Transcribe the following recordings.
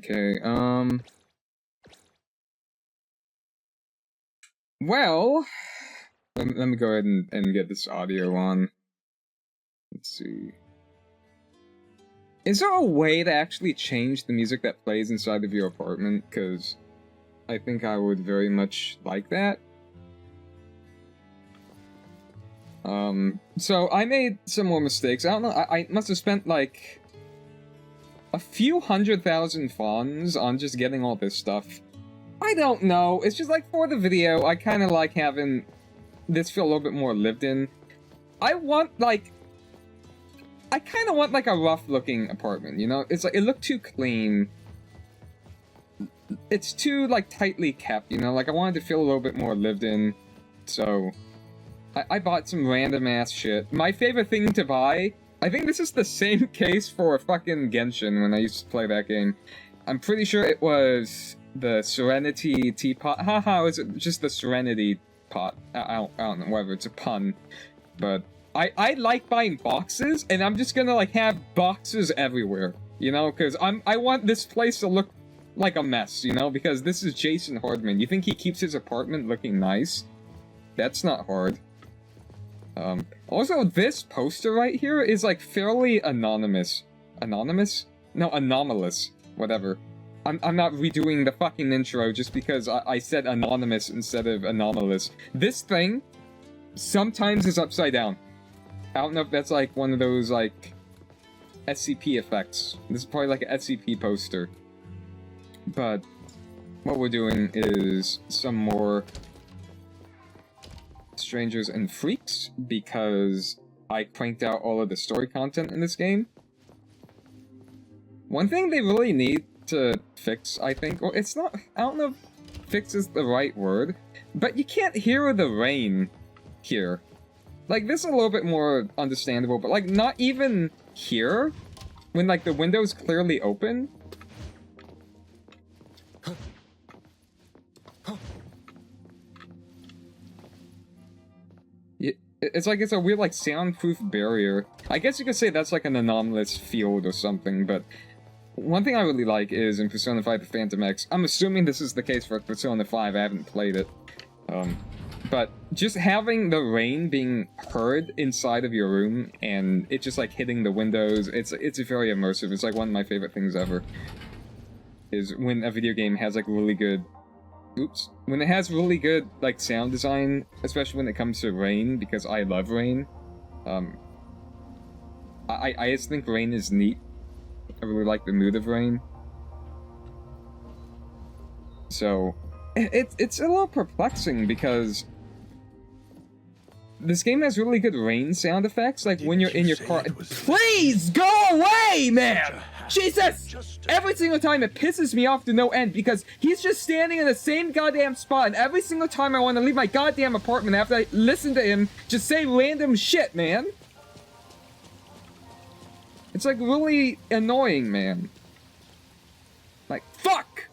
Okay, well, let me go ahead and get this audio on. Let's see. Is there a way to actually change the music that plays inside of your apartment? Because I think I would very much like that. So I made some more mistakes. I don't know, I must have spent like a few 100,000 funds on just getting all this stuff. I don't know, it's just like for the video, I kind of like having this feel a little bit more lived in. I kind of want like a rough looking apartment, you know? It's like, it looked too clean. It's too like tightly kept, you know? Like I wanted to feel a little bit more lived in, so I bought some random ass shit. My favorite thing to buy, I think this is the same case for fucking Genshin when I used to play that game. I'm pretty sure it was the Serenity Teapot. Haha, was it just the Serenity Pot? I don't know, whether it's a pun. But I like buying boxes, and I'm just gonna like have boxes everywhere, you know? Because I want this place to look like a mess, you know? Because this is Jason Hardman. You think he keeps his apartment looking nice? That's not hard. Also, this poster right here is, like, fairly anonymous. Anonymous? No, anomalous. Whatever. I'm not redoing the fucking intro just because I said anonymous instead of anomalous. This thing sometimes is upside down. I don't know if that's, like, one of those, like, SCP effects. This is probably, like, an SCP poster. But what we're doing is some more Strangers and Freaks, because I cranked out all of the story content in this game. One thing they really need to fix, I think, well, it's not, I don't know if fix is the right word, but you can't hear the rain here. Like, this is a little bit more understandable, but, like, not even here, when, like, the window's clearly open. It's like it's a weird, like, soundproof barrier. I guess you could say that's like an anomalous field or something, but one thing I really like is in Persona 5 The Phantom X, I'm assuming this is the case for Persona 5, I haven't played it, but just having the rain being heard inside of your room, and it just, like, hitting the windows, it's very immersive. It's, like, one of my favorite things ever, is when a video game has, like, really good... Oops. When it has really good, like, sound design, especially when it comes to rain, because I love rain. I just think rain is neat. I really like the mood of rain. So, it's a little perplexing, because this game has really good rain sound effects, like when you're in your car. Please go away, man! Jesus! Every single time it pisses me off to no end, because he's just standing in the same goddamn spot, and every single time I want to leave my goddamn apartment after I listen to him just say random shit, man. It's, like, really annoying, man. Like, fuck!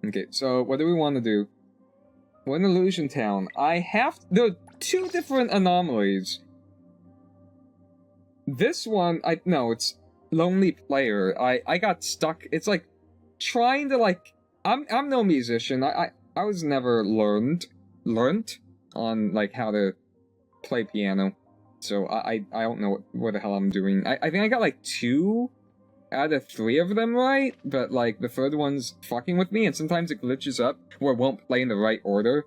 Okay, so what do we want to do? We're in Illusion Town. There are two different anomalies. This one, no, it's Lonely Player. I got stuck. It's like trying to, like, I'm no musician. I was never learned on, like, how to play piano. So I don't know what the hell I'm doing. I think I got like 2 out of 3 of them right, but like the third one's fucking with me, and sometimes it glitches up where it won't play in the right order.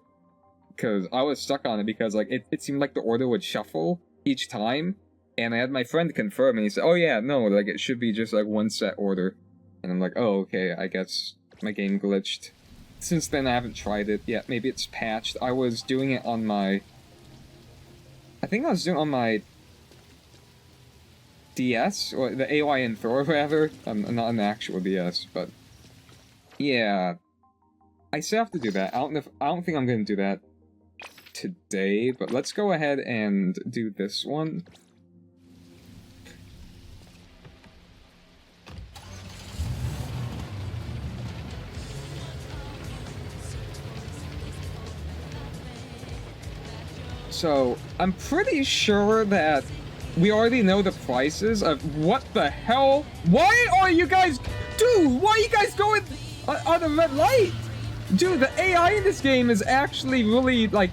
Cause I was stuck on it because like it seemed like the order would shuffle each time. And I had my friend confirm, and he said, oh yeah, no, like, it should be just, like, one set order. And I'm like, oh, okay, I guess my game glitched. Since then, I haven't tried it yet. Maybe it's patched. I was doing it on my... I think I was doing it on my DS, or the AYN Thor, rather. Not an actual DS, but... Yeah. I still have to do that. I don't think I'm gonna do that today, but let's go ahead and do this one. So, I'm pretty sure that we already know the prices of what the hell? Why are you guys... Dude, why are you guys going on the red light? Dude, the AI in this game is actually really, like...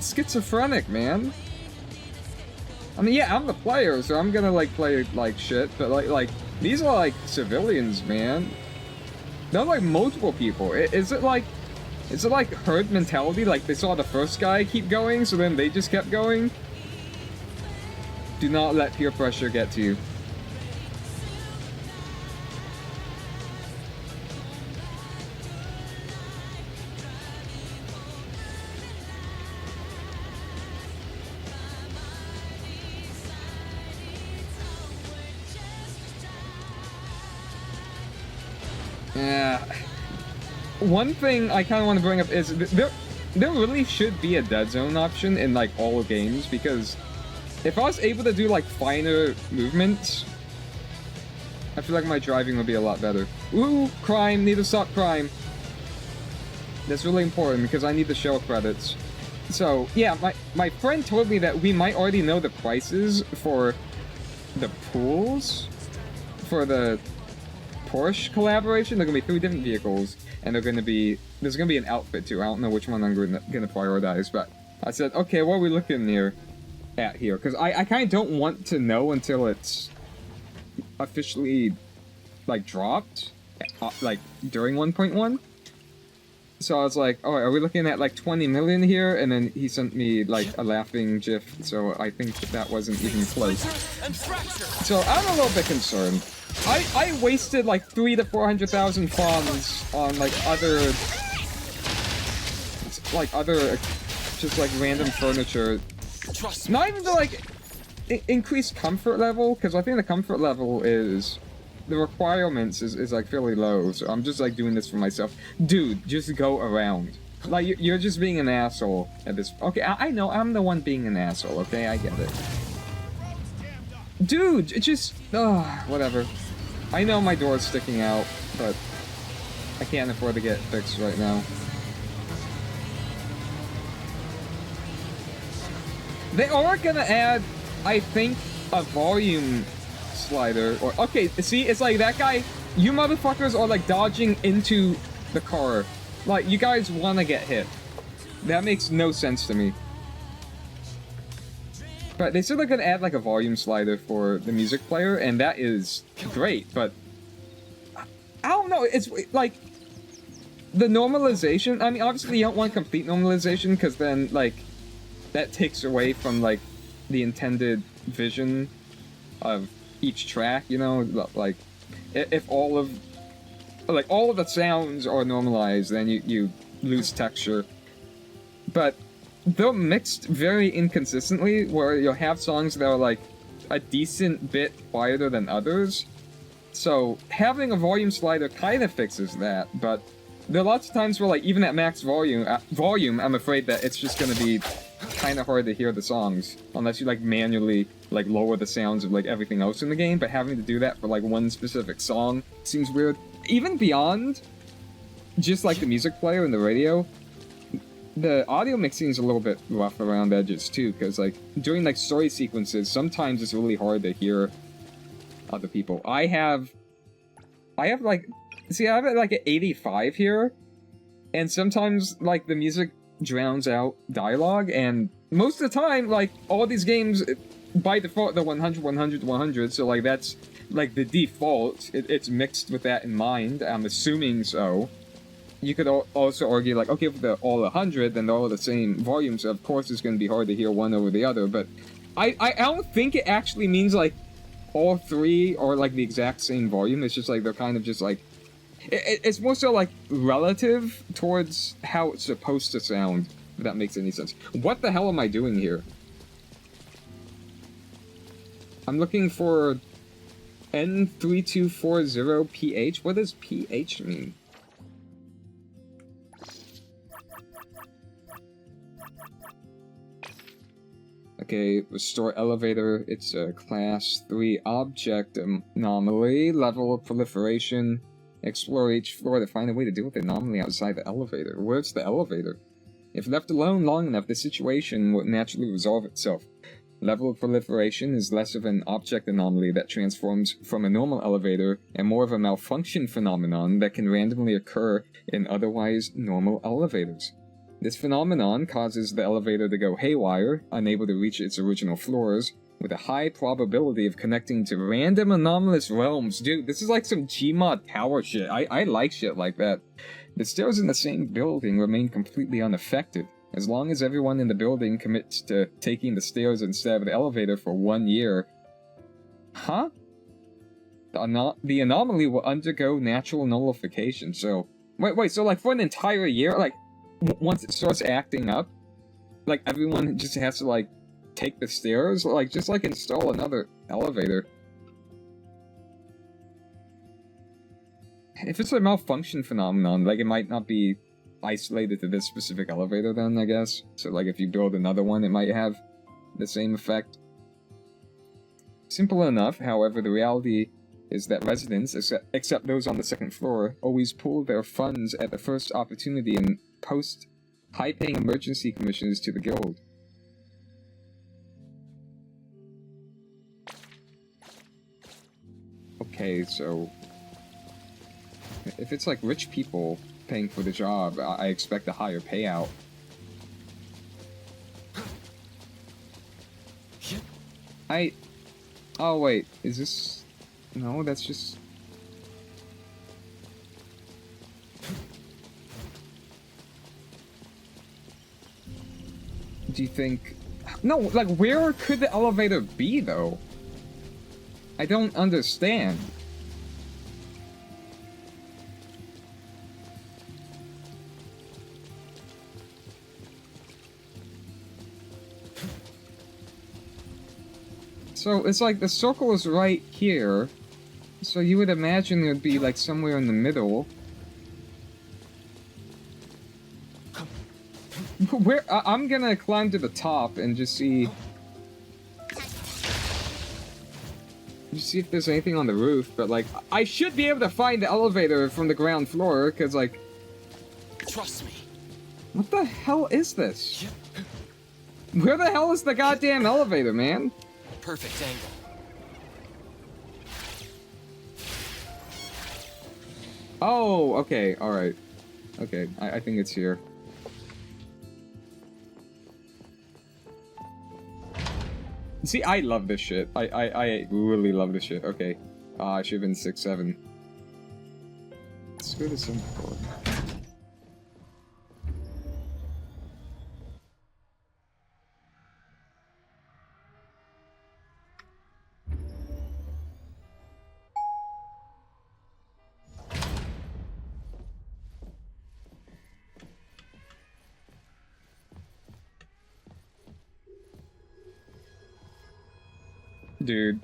schizophrenic, man. I mean, yeah, I'm the player, so I'm gonna, like, play like shit, but, like, these are, like, civilians, man. They're, like, multiple people. Is it, like, herd mentality? Like, they saw the first guy keep going, so then they just kept going? Do not let peer pressure get to you. Yeah. One thing I kind of want to bring up is there really should be a dead zone option in like all games, because if I was able to do like finer movements, I feel like my driving would be a lot better. Ooh, crime! Need to stop crime. That's really important because I need the shell credits. So yeah, my friend told me that we might already know the prices for the pools for the Porsche collaboration. They're gonna be 3 different vehicles, and there's gonna be an outfit too. I don't know which one I'm gonna prioritize, but I said, okay, what are we looking at here? Because I kind of don't want to know until it's officially like dropped, like during 1.1. So I was like, oh, are we looking at like 20 million here? And then he sent me like a laughing gif, so I think that wasn't even close. So I'm a little bit concerned. I wasted like 300,000 to 400,000 funds on like other just like random furniture. Not even to like increase comfort level, because I think the comfort level is the requirements is like fairly low. So I'm just like doing this for myself. Dude, just go around. Like you're just being an asshole at this. Okay, I know I'm the one being an asshole. Okay, I get it. Dude, it just whatever. I know my door's sticking out, but I can't afford to get fixed right now. They are gonna add, I think, a volume slider. Or okay, see, it's like that guy. You motherfuckers are like dodging into the car. Like you guys want to get hit. That makes no sense to me. But they said they're gonna add like a volume slider for the music player, and that is great, but I don't know, it's like the normalization. I mean, obviously you don't want complete normalization, because then like that takes away from like the intended vision of each track, you know? Like if all of the sounds are normalized, then you lose texture. But they're mixed very inconsistently, where you'll have songs that are like a decent bit quieter than others. So having a volume slider kind of fixes that, but there are lots of times where like even at max volume, I'm afraid that it's just gonna be kind of hard to hear the songs unless you like manually like lower the sounds of like everything else in the game. But having to do that for like one specific song seems weird. Even beyond just like the music player and the radio, the audio mixing is a little bit rough around edges too, because like during like story sequences, sometimes it's really hard to hear other people. I have like, see, I have it like at 85 here, and sometimes like the music drowns out dialogue, and most of the time, like all these games by default they're 100, 100, 100, so like that's like the default. It's mixed with that in mind. I'm assuming so. You could also argue, like, okay, if they're all 100, then they're all the same volume, so of course it's going to be hard to hear one over the other, but I don't think it actually means, like, all 3 are, like, the exact same volume. It's just, like, they're kind of just, like... It's more so, like, relative towards how it's supposed to sound, if that makes any sense. What the hell am I doing here? I'm looking for N3240PH. What does PH mean? Okay, restore elevator. It's a class 3 object anomaly. Level of proliferation. Explore each floor to find a way to deal with the anomaly outside the elevator. Where's the elevator? If left alone long enough, the situation will naturally resolve itself. Level of proliferation is less of an object anomaly that transforms from a normal elevator and more of a malfunction phenomenon that can randomly occur in otherwise normal elevators. This phenomenon causes the elevator to go haywire, unable to reach its original floors, with a high probability of connecting to random anomalous realms. Dude, this is like some Gmod power shit. I like shit like that. The stairs in the same building remain completely unaffected, as long as everyone in the building commits to taking the stairs instead of the elevator for 1 year. Huh? The anomaly will undergo natural nullification, so... Wait, so like for an entire year, like, once it starts acting up, like everyone just has to like take the stairs, like just like install another elevator. If it's a malfunction phenomenon, like it might not be isolated to this specific elevator then, I guess. So like if you build another one, it might have the same effect. Simple enough, however, the reality is that residents, except those on the second floor, always pool their funds at the first opportunity and post high-paying emergency commissions to the guild. Okay, so... if it's like rich people paying for the job, I expect a higher payout. Oh wait, is this... no, that's just... do you think... no, like where could the elevator be though? I don't understand. So, it's like the circle is right here, so you would imagine it would be like somewhere in the middle. Where I'm gonna climb to the top and just see if there's anything on the roof, but like, I should be able to find the elevator from the ground floor, because like... trust me. What the hell is this? Where the hell is the goddamn elevator, man? Perfect angle. Oh, okay, alright. Okay, I think it's here. See, I love this shit. I really love this shit. Okay. I should have been 6-7. Let's go to some floor. Dude.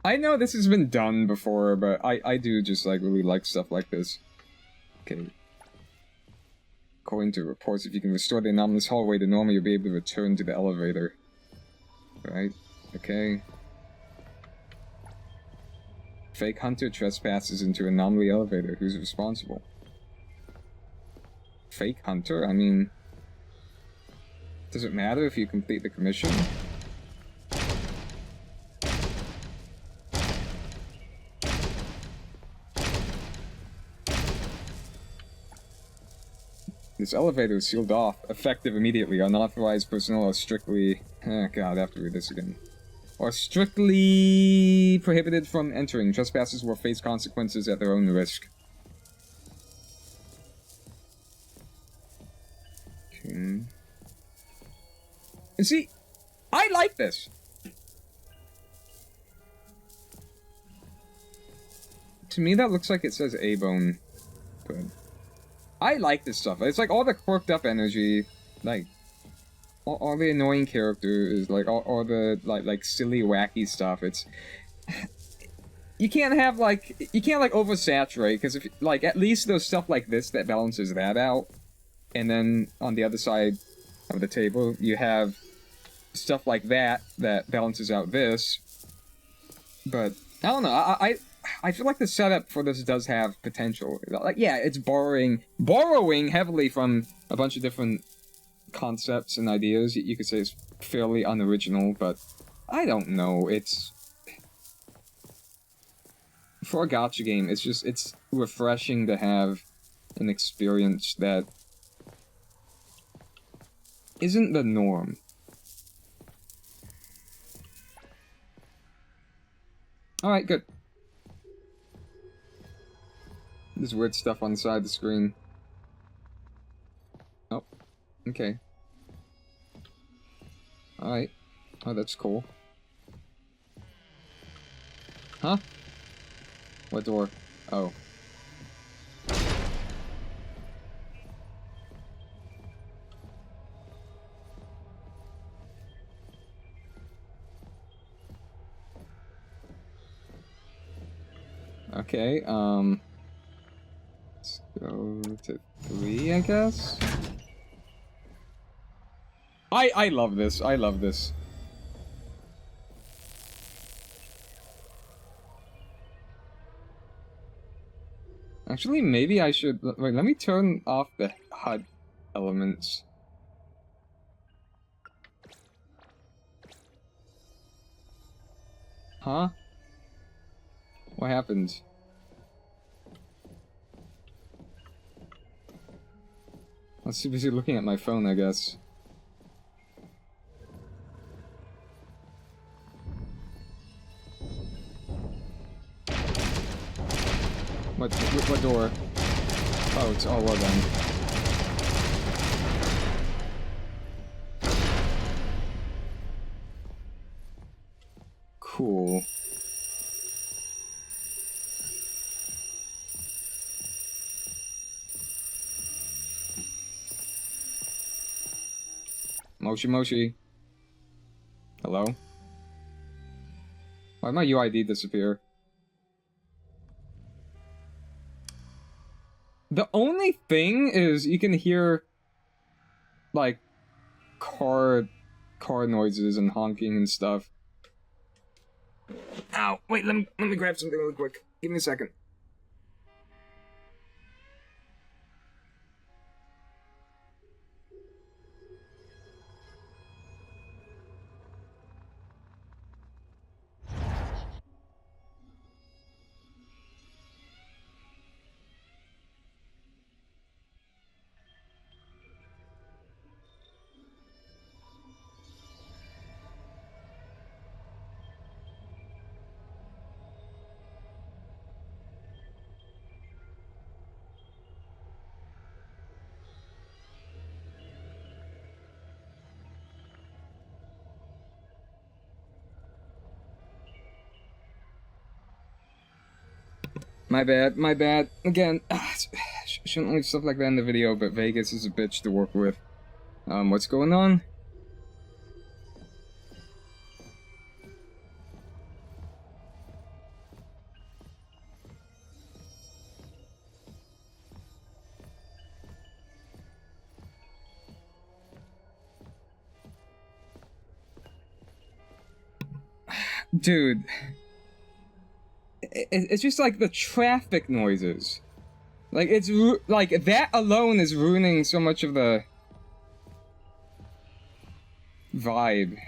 I know this has been done before, but I do just like really like stuff like this. Okay. According to reports, if you can restore the anomalous hallway to normal, you'll be able to return to the elevator. Right? Okay. Fake hunter trespasses into anomaly elevator. Who's responsible? Fake hunter? I mean... does it matter if you complete the commission? This elevator is sealed off, effective immediately. Unauthorized personnel are strictly... oh god, I have to read this again. Are strictly prohibited from entering. Trespassers will face consequences at their own risk. Okay. And see, I like this. To me, that looks like it says A-Bone, but... I like this stuff. It's like all the quirked up energy, like all the annoying characters, like all the like silly wacky stuff. It's you can't oversaturate, because if like at least there's stuff like this that balances that out, and then on the other side of the table you have stuff like that that balances out this. But I don't know. I feel like the setup for this does have potential. Like, yeah, it's borrowing heavily from a bunch of different concepts and ideas. You could say it's fairly unoriginal, but I don't know. It's for a gacha game. It's refreshing to have an experience that isn't the norm. Alright, good. There's weird stuff on the side of the screen. Oh, okay. Alright. Oh, that's cool. Huh? What door? Oh. Okay, let's go to 3, I guess? I love this, I love this. Actually, maybe I should... Wait, let me turn off the HUD elements. Huh? What happened? I was too busy looking at my phone, I guess. What door? Oh, it's all well done. Cool. Moshi Moshi. Hello? Why'd my UID disappear? The only thing is you can hear, like, car noises and honking and stuff. Ow! Wait, let me grab something really quick. Give me a second. My bad, my bad. Again, shouldn't leave stuff like that in the video, but Vegas is a bitch to work with. What's going on? Dude. It's just like the traffic noises. Like, it's like that alone is ruining so much of the vibe.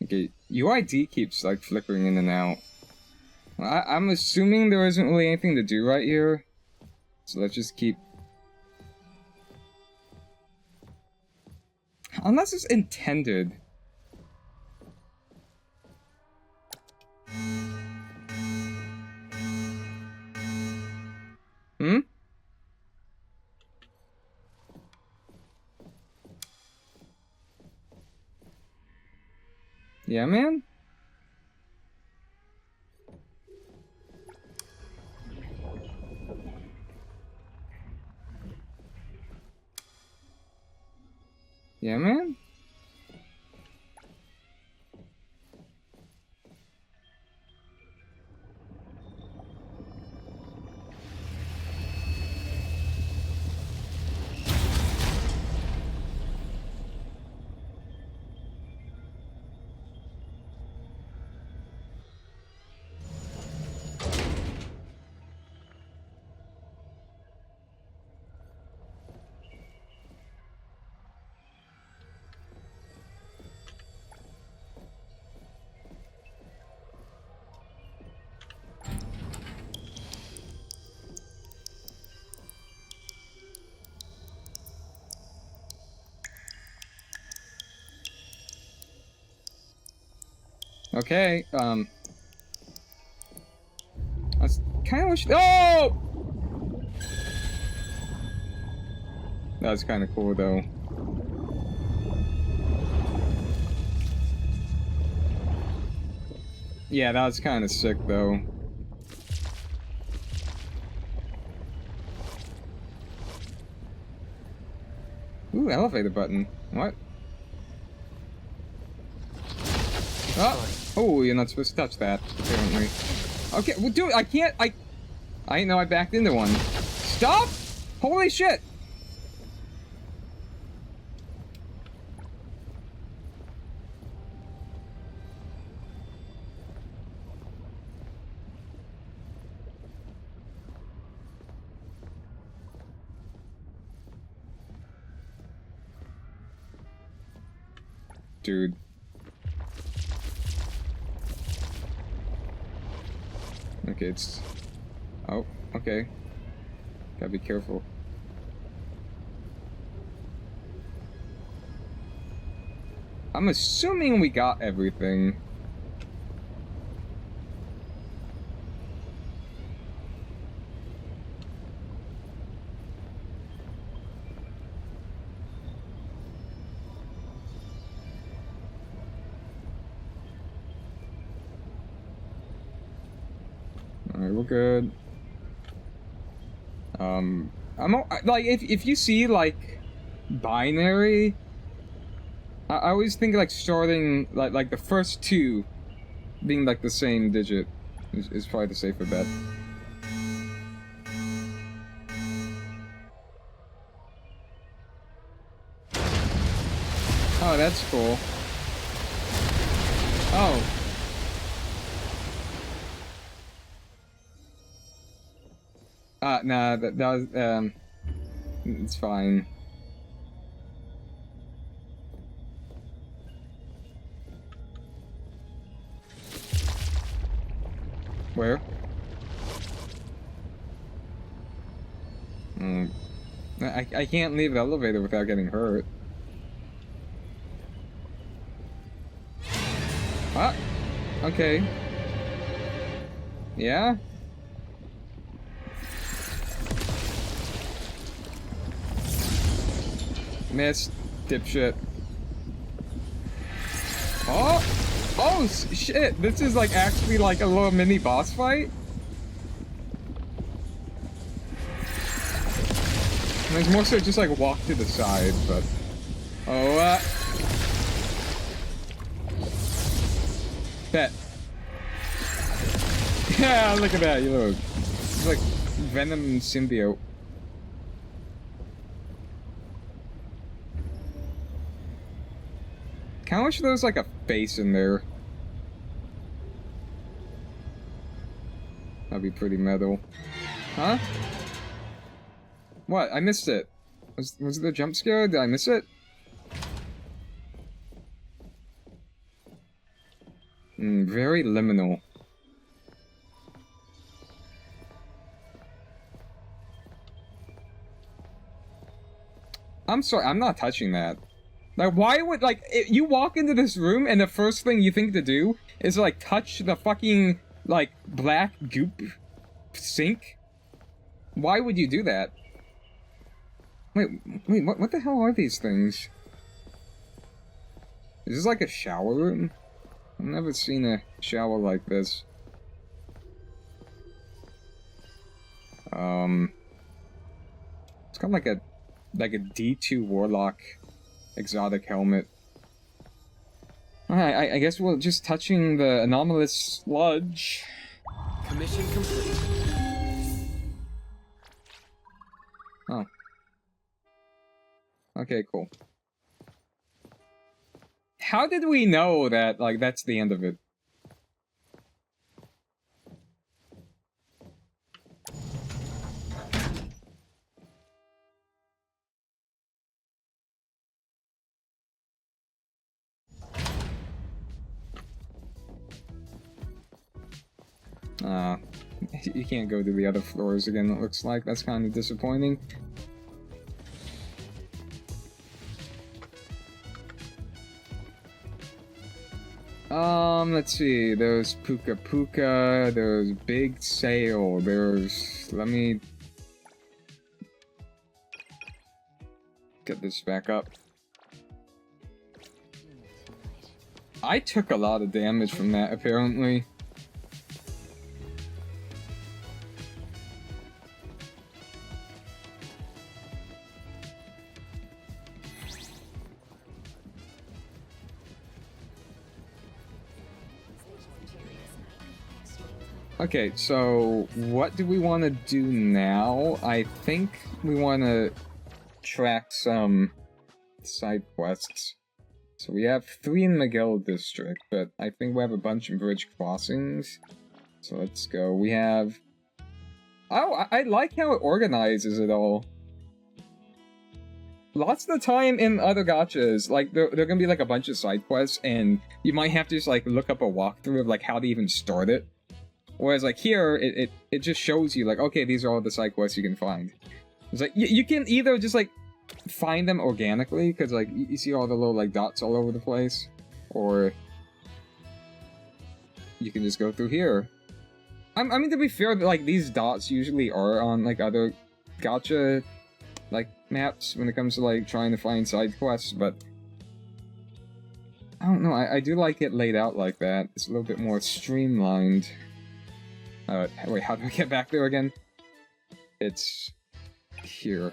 Okay, UID keeps like flickering in and out. I'm assuming there isn't really anything to do right here. So let's just keep... Unless it's intended. Hmm? Yeah, man? Yeah, man? Okay, I kind of wish. Oh! That was kind of cool, though. Yeah, that was kind of sick, though. Ooh, elevator button. What? Oh, you're not supposed to touch that, apparently. Okay, well, dude, I can't, I didn't know I backed into one. Stop! Holy shit! Dude. Okay, it's... Oh, okay. Gotta be careful. I'm assuming we got everything. Alright, we're good. Like, if you see, like, binary, I always think, like, starting, like the first two being, like, the same digit is probably the safer bet. Oh, that's cool. Oh. Nah, that was, it's fine. Where? I can't leave the elevator without getting hurt. Ah! Okay. Yeah? Miss, dipshit. Oh! Oh, shit! This is, like, actually, like, a little mini boss fight? There's more so just, like, walk to the side, but... Oh, Bet. Yeah, look at that, you look. It's like Venom symbiote. Kinda wish there was like a face in there. That'd be pretty metal. Huh? What? I missed it. Was it a jump scare? Did I miss it? Very liminal. I'm sorry, I'm not touching that. Like, why would, like, you walk into this room and the first thing you think to do is, like, touch the fucking, like, black goop sink? Why would you do that? Wait, what the hell are these things? Is this like a shower room? I've never seen a shower like this. It's got like a D2 Warlock exotic helmet. Alright, I guess we're just touching the anomalous sludge. Commission complete. Oh. Okay, cool. How did we know that, like, that's the end of it? You can't go to the other floors again, it looks like. That's kind of disappointing. Let's see. There's Puka Puka. There's Big Sail. There's... Let me... get this back up. I took a lot of damage from that, apparently. Okay, so what do we want to do now? I think we want to track some side quests. So we have 3 in Miguel District, but I think we have a bunch of bridge crossings. So let's go. We have... Oh, I like how it organizes it all. Lots of the time in other gachas, like, there gonna be like a bunch of side quests, and you might have to just like look up a walkthrough of like how to even start it. Whereas like here, it just shows you like, okay, these are all the side quests you can find. It's like, you can either just like find them organically, because like you see all the little like dots all over the place, or you can just go through here. I mean, to be fair, like these dots usually are on like other gacha like maps when it comes to like trying to find side quests, but I don't know, I do like it laid out like that. It's a little bit more streamlined. Wait, how do I get back there again? It's here.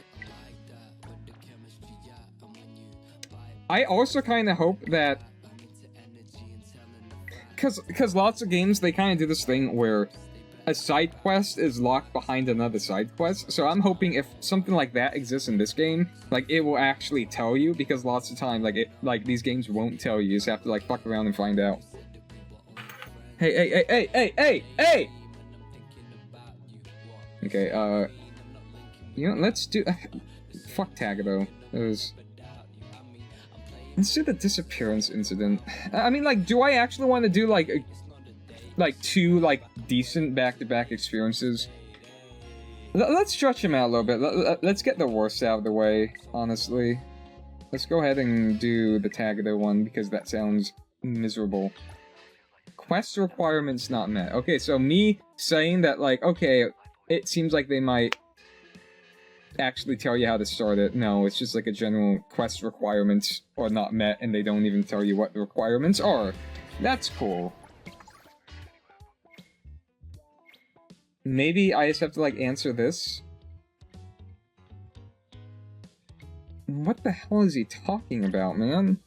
I also kind of hope that... Because lots of games, they kind of do this thing where a side quest is locked behind another side quest, so I'm hoping if something like that exists in this game, like, it will actually tell you, because lots of time, like, these games won't tell you, you just have to, like, fuck around and find out. Hey! Okay, you know, let's do... fuck Tagato. Let's do the disappearance incident. I mean, like, do I actually want to do, like, two, like, decent back-to-back experiences? Let's stretch them out a little bit. Let's get the worst out of the way, honestly. Let's go ahead and do the Tagato one, because that sounds miserable. Quest requirements not met. Okay, so me saying that, like, okay, it seems like they might actually tell you how to start it. No, it's just like a general quest requirements are not met, and they don't even tell you what the requirements are. That's cool. Maybe I just have to, like, answer this? What the hell is he talking about, man?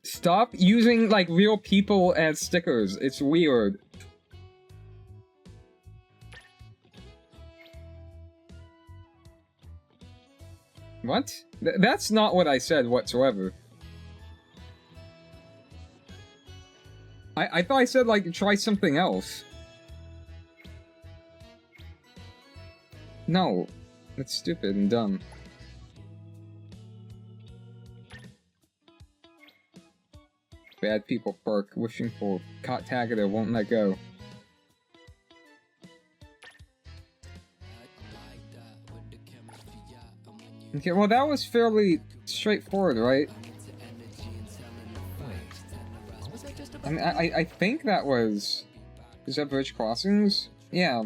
Stop using, like, real people as stickers. It's weird. What? That's not what I said whatsoever. I thought I said, like, try something else. No. That's stupid and dumb. Bad people perk, wishing for caught Tagato won't let go. Okay, well that was fairly straightforward, right? I mean, I think that was... Is that Bridge Crossings? Yeah.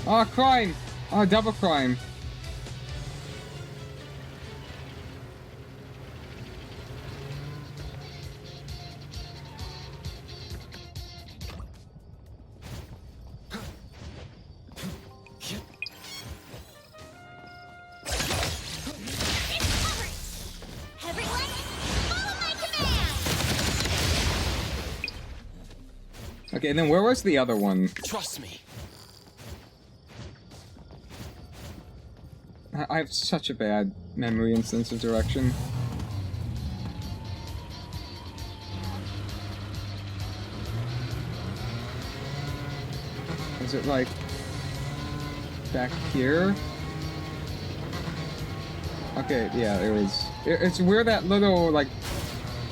Oh, crime! Oh, double crime. Okay, and then where was the other one? Trust me. I have such a bad memory and sense of direction. Is it like back here? Okay, yeah, it was. It's where that little like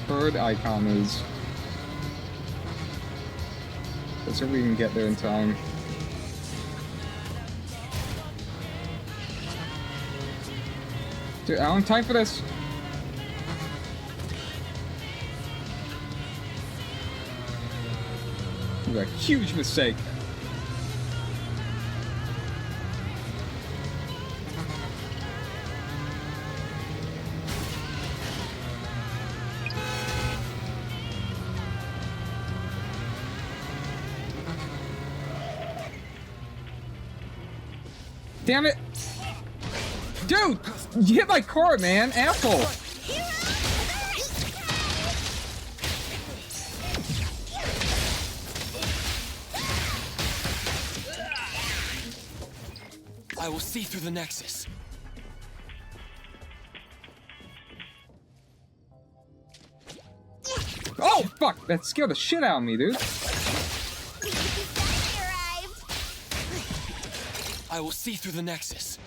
bird icon is. Let's hope we can get there in time. Dude, I don't have time for this. It was a huge mistake. Damn it! Dude! You hit my car, man! Asshole! I will see through the Nexus. Oh, fuck! That scared the shit out of me, dude. I will see through the Nexus.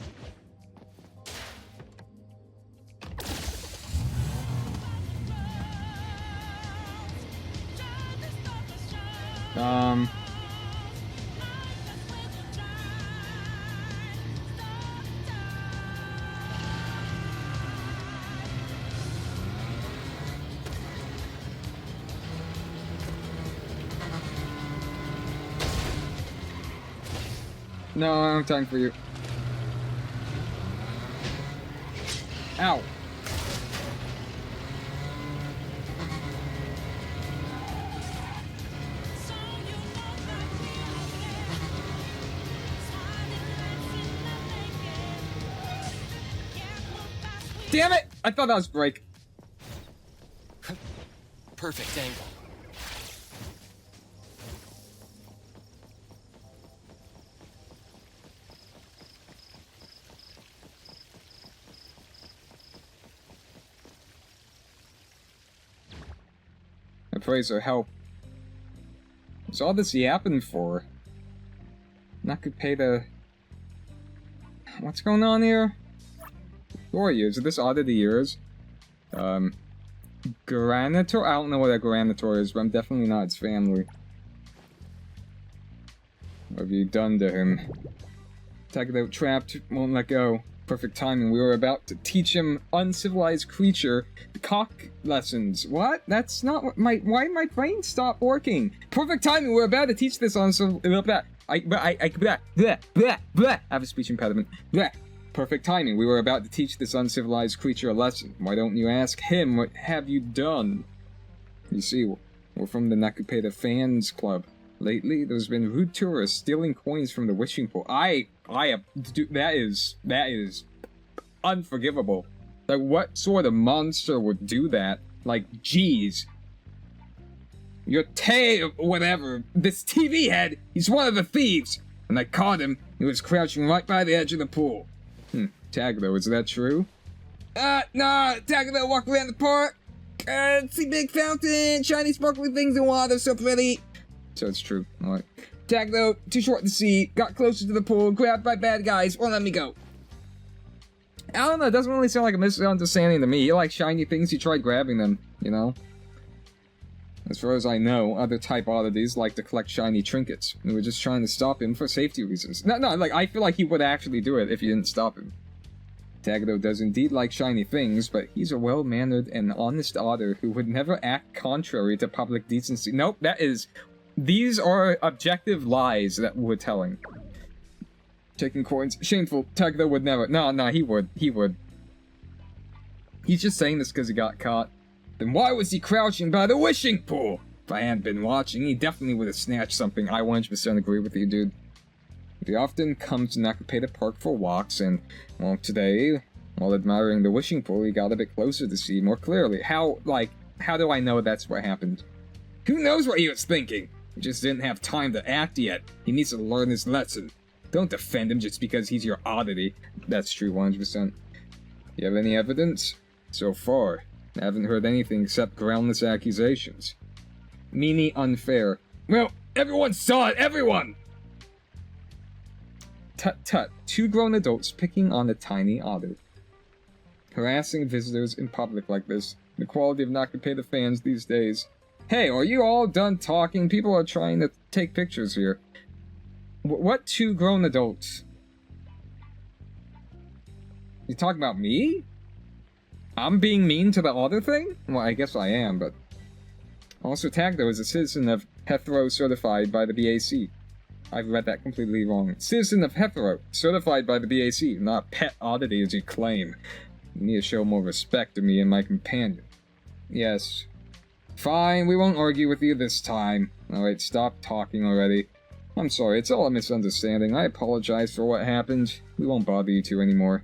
No, I don't have time for you. Ow. Damn it! I thought that was break. Perfect angle. I praise her help. What's all this yapping for? Not could pay the... What's going on here? Who are you? Is it this Oddity of yours? Granitor? I don't know what a Granitor is, but I'm definitely not its family. What have you done to him? Tagged out, trapped, won't let go. Perfect timing. We were about to teach him uncivilized creature cock lessons. What? That's not what my... Why did my brain stop working? Perfect timing. We're about to teach this I have a speech impediment. Blah. Perfect timing. We were about to teach this uncivilized creature a lesson. Why don't you ask him what have you done? You see, we're from the Nakupeda Fans Club. Lately, there's been rude tourists stealing coins from the wishing pool. That is unforgivable. Like, what sort of monster would do that? Like, geez. Your whatever. This TV head, he's one of the thieves. And I caught him. He was crouching right by the edge of the pool. Taglo, is that true? Nah, Taglo walked around the park. See big fountain, shiny sparkly things in water, so pretty. So it's true. Alright. Taglo, too short to see, got closer to the pool, grabbed by bad guys, won't let me go. I don't know, it doesn't really sound like a misunderstanding to me. You like shiny things, you tried grabbing them, you know? As far as I know, other type oddities like to collect shiny trinkets. We were just trying to stop him for safety reasons. No, like, I feel like he would actually do it if you didn't stop him. Tagado does indeed like shiny things, but he's a well-mannered and honest otter who would never act contrary to public decency. Nope, these are objective lies that we're telling. Taking coins. Shameful. Tagdo would never. No, he would. He would. He's just saying this because he got caught. Then why was he crouching by the wishing pool? If I hadn't been watching, he definitely would have snatched something. I 100% agree with you, dude. He often comes to Nakapeta Park for walks, and, well, today, while admiring the wishing pool, he got a bit closer to see more clearly. How do I know that's what happened? Who knows what he was thinking? He just didn't have time to act yet. He needs to learn his lesson. Don't defend him just because he's your oddity. That's true, 100%. You have any evidence? So far, I haven't heard anything except groundless accusations. Meanie unfair. Well, everyone saw it! Everyone! Tut-tut. 2 grown adults picking on a tiny otter. Harassing visitors in public like this. The quality of Nakapeta fans these days. Hey, are you all done talking? People are trying to take pictures here. What 2 grown adults? You talking about me? I'm being mean to the otter thing? Well, I guess I am, but... Also, Tagdo is a citizen of Hetero certified by the BAC. I've read that completely wrong. Citizen of Hetero, certified by the BAC, not pet oddity as you claim. You need to show more respect to me and my companion. Yes. Fine, we won't argue with you this time. Alright, stop talking already. I'm sorry, it's all a misunderstanding. I apologize for what happened. We won't bother you two anymore.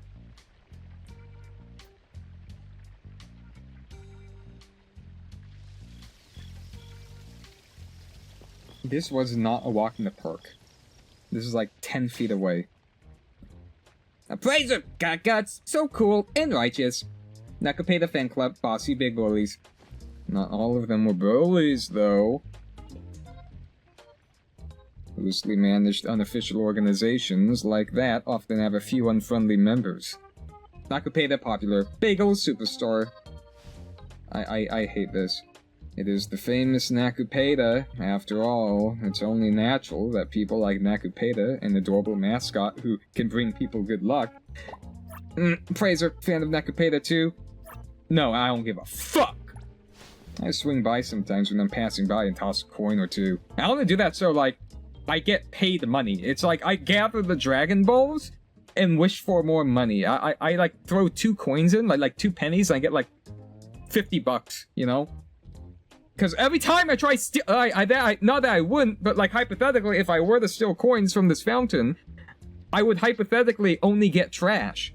This was not a walk in the park. This is like 10 feet away. Appraiser! Got guts! So cool and righteous. Nakapeta fan club, bossy big bullies. Not all of them were bullies, though. Loosely managed unofficial organizations like that often have a few unfriendly members. Nakapeta popular, bagel superstar. I hate this. It is the famous Nakupeta. After all, it's only natural that people like Nakupeta, an adorable mascot who can bring people good luck. Fraser, fan of Nakupeta too? No, I don't give a fuck! I swing by sometimes when I'm passing by and toss a coin or two. I only do that so, like, I get paid money. It's like, I gather the Dragon Balls and wish for more money. I like, throw 2 coins in, like 2 pennies, and I get, like, $50, you know? Because every time I try steal, not that I wouldn't, but like hypothetically, if I were to steal coins from this fountain, I would hypothetically only get trash.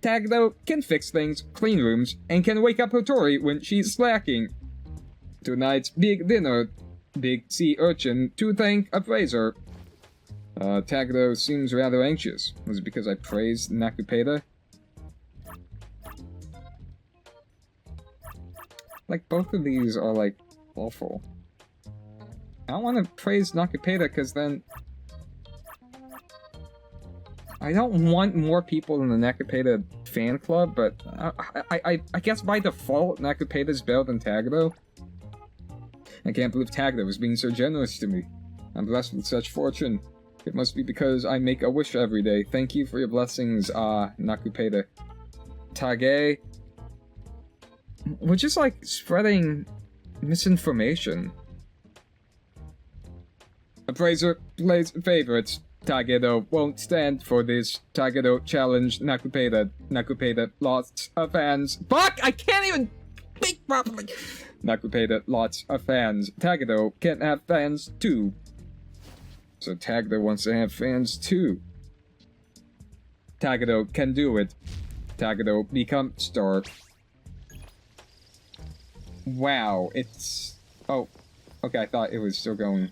Tag, though, can fix things, clean rooms, and can wake up Hotori when she's slacking. Tonight's big dinner, big sea urchin to thank appraiser. Tag, though, seems rather anxious. Was it because I praised Nakupeta? Like, both of these are, like, awful. I don't want to praise Nakapeta, because then... I don't want more people in the Nakapeta fan club, but I guess by default, Nakapeta's better than Tagdo. I can't believe Tagdo was being so generous to me. I'm blessed with such fortune. It must be because I make a wish every day. Thank you for your blessings, Nakupeta. Tage... We're just, like, spreading misinformation. Appraiser plays favorites. Tagedo won't stand for this. Tagedo challenged Nakupeta. Nakupeta lots of fans. Fuck! I can't even speak properly! Nakupeta lots of fans. Tagedo can have fans too. So Tagedo wants to have fans too. Tagedo can do it. Tagedo become star. Wow, it's... Oh, okay, I thought it was still going.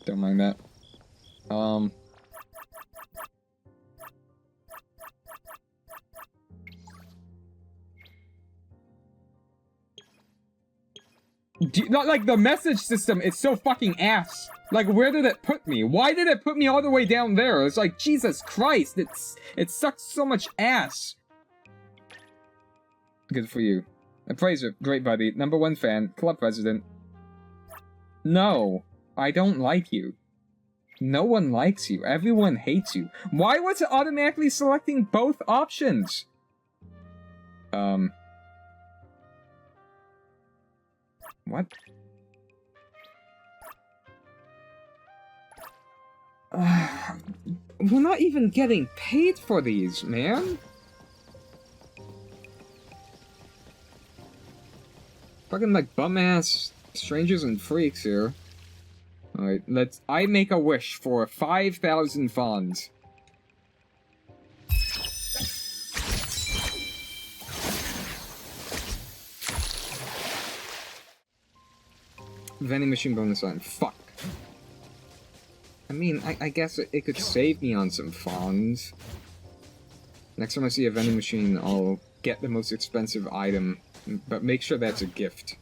Don't mind that. Not like the message system is so fucking ass. Like, where did it put me? Why did it put me all the way down there? It's like, Jesus Christ, it sucks so much ass. Good for you. Appraiser, great buddy, #1 fan, club president. No, I don't like you. No one likes you. Everyone hates you. Why was it automatically selecting both options? What? We're not even getting paid for these, man. Fucking like bum-ass strangers and freaks here. Alright, I make a wish for 5,000 fawns. Vending machine bonus on. Fuck. I mean, I guess it could save me on some fawns. Next time I see a vending machine, I'll get the most expensive item, but make sure that's a gift.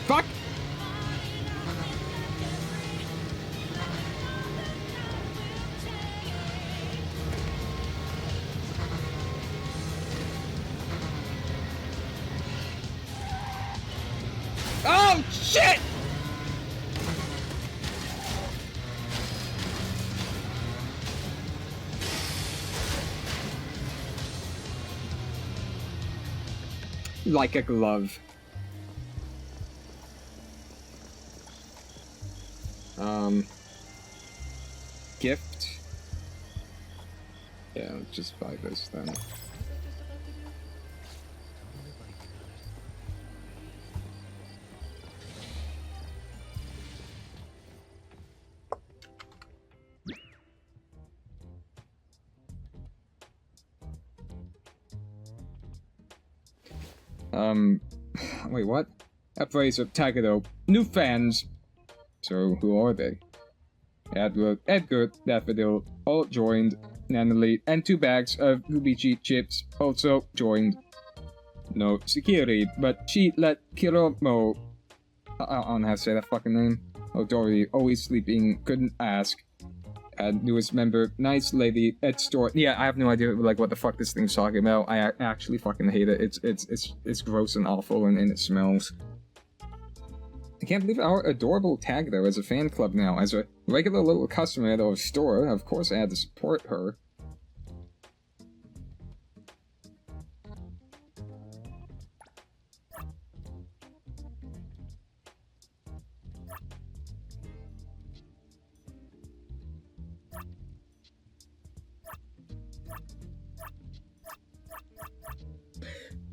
Fuck! Oh, shit! Like a glove. Gift? Yeah, let's just buy this then. Wait, what? Appraiser, Tagado. New fans. So, who are they? Edgar, Daffodil, all joined. Nanali, and 2 bags of Hubichi chips also joined. No security, but she let Kiromo. I don't know how to say that fucking name. Oh, Dory, always sleeping, couldn't ask. And newest member, nice lady at store. Yeah, I have no idea like what the fuck this thing's talking about. I actually fucking hate it. It's gross and awful and it smells. I can't believe our adorable tag though as a fan club now. As a regular little customer at our store, of course I had to support her.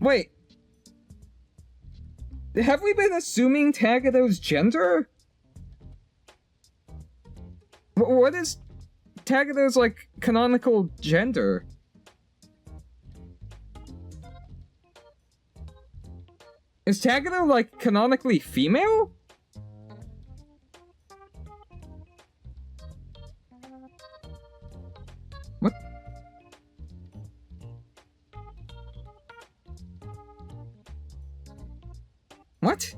Wait. Have we been assuming Tagado's gender? What is Tagado's, like, canonical gender? Is Tagado, like, canonically female? What? What?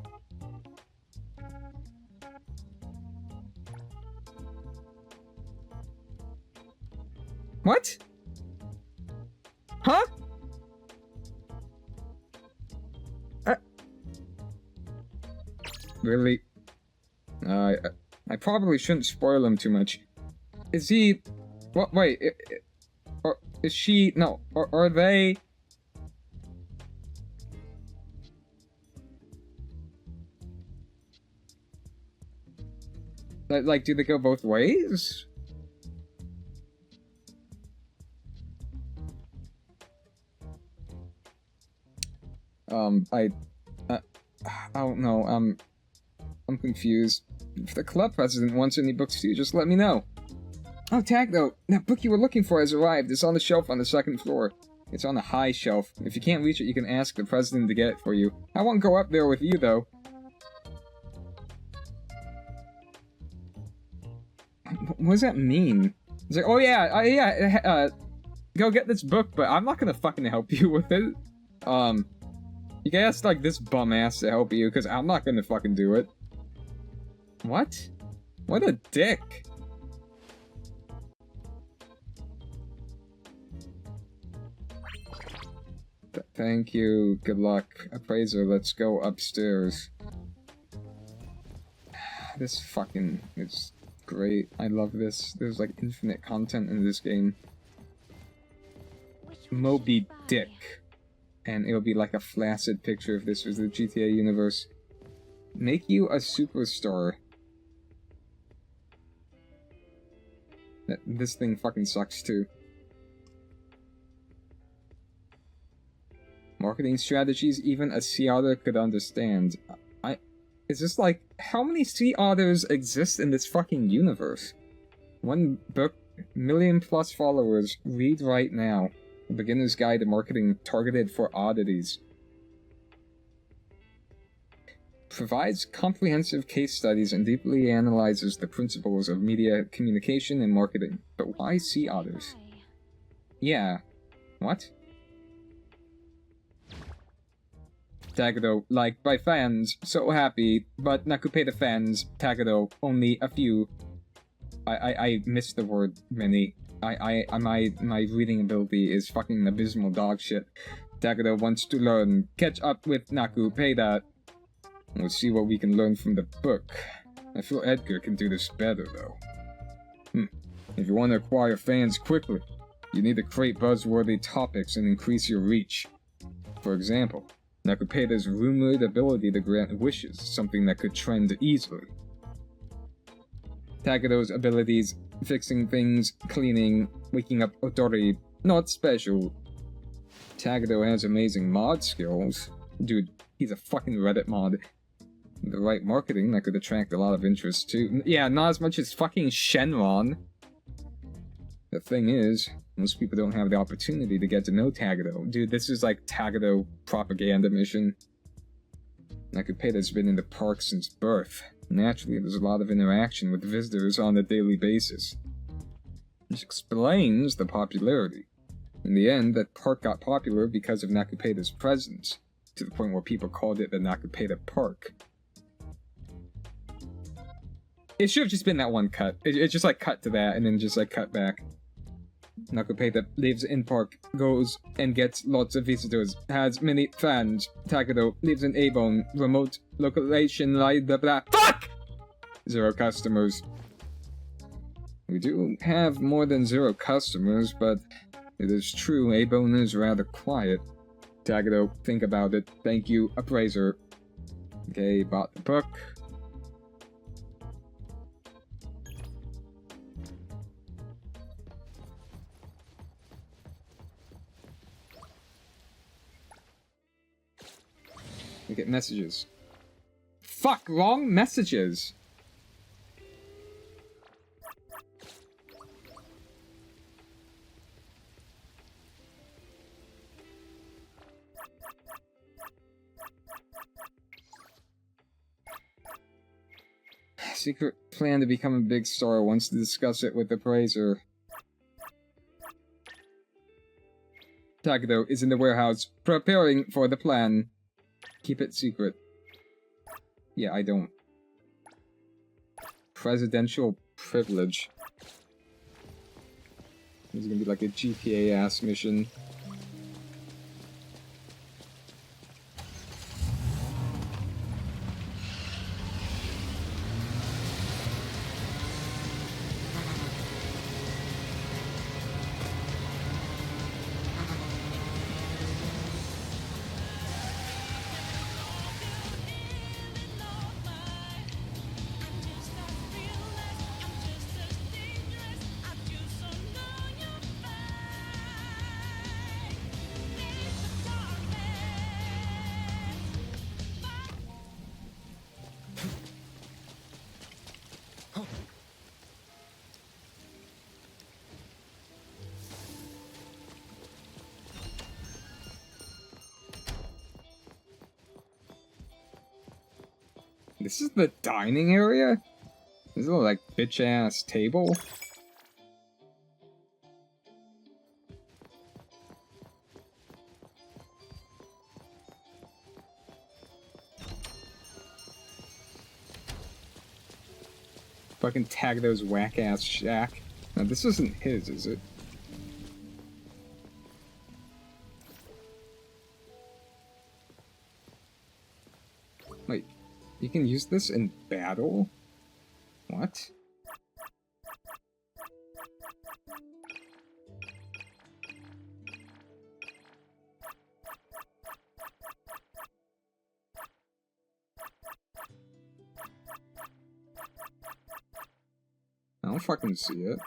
What? Huh? Really? I probably shouldn't spoil him too much. Is he... What? Wait, or is she... No, or are they... Like, do they go both ways? I don't know, I'm confused. If the club president wants any books too, just let me know. Oh, Tag, though, that book you were looking for has arrived. It's on the shelf on the 2nd floor. It's on the high shelf. If you can't reach it, you can ask the president to get it for you. I won't go up there with you, though. What does that mean? It's like, oh yeah, go get this book, but I'm not gonna fucking help you with it. You can ask, like, this bum ass to help you, because I'm not gonna fucking do it. What? What a dick. Thank you, good luck. Appraiser, let's go upstairs. This fucking is great. I love this. There's like infinite content in this game. Moby Dick. And it'll be like a flaccid picture if this was the GTA universe. Make you a superstar. This thing fucking sucks too. Marketing strategies even a sea otter could understand. It's just like, how many sea otters exist in this fucking universe? One book, million plus followers, read right now. A Beginner's Guide to Marketing Targeted for Oddities. Provides comprehensive case studies and deeply analyzes the principles of media communication and marketing. But why sea otters? Yeah. What? Tagado, liked by fans, so happy, but Nakupeda fans, Tagado, only a few. I missed the word many. My reading ability is fucking abysmal dog shit. Tagado wants to learn. Catch up with Naku, pay that. We'll see what we can learn from the book. I feel Edgar can do this better, though. If you want to acquire fans quickly, you need to create buzzworthy topics and increase your reach. For example, Nakupeda's rumored ability to grant wishes, something that could trend easily. Tagado's abilities, fixing things, cleaning, waking up Otori, not special. Tagado has amazing mod skills. Dude, he's a fucking Reddit mod. The right marketing, that could attract a lot of interest too. Yeah, not as much as fucking Shenron. The thing is, most people don't have the opportunity to get to know Tagado. Dude, this is like Tagado propaganda mission. Nakupeda's been in the park since birth. Naturally, there's a lot of interaction with visitors on a daily basis. This explains the popularity. In the end, that park got popular because of Nakupeda's presence, to the point where people called it the Nakupeda Park. It should have just been that one cut. It just like cut to that and then just like cut back. Nakupeda lives in park, goes and gets lots of visitors, has many fans. Tagado lives in Avon, remote location, like blah blah. Fuck! 0 customers. We do have more than 0 customers, but it is true Avon is rather quiet. Tagado, think about it. Thank you, appraiser. Okay, bought the book. We get messages. Fuck, wrong messages! Secret plan to become a big star, wants to discuss it with the appraiser. Tagado is in the warehouse, preparing for the plan. Keep it secret. Yeah, I don't. Presidential privilege. This is gonna be like a GTA-ass mission. This is the dining area? This little, like, bitch-ass table? Fucking Tagado's whack-ass shack. Now, this isn't his, is it? Wait. You can use this in battle? What? I don't fucking see it.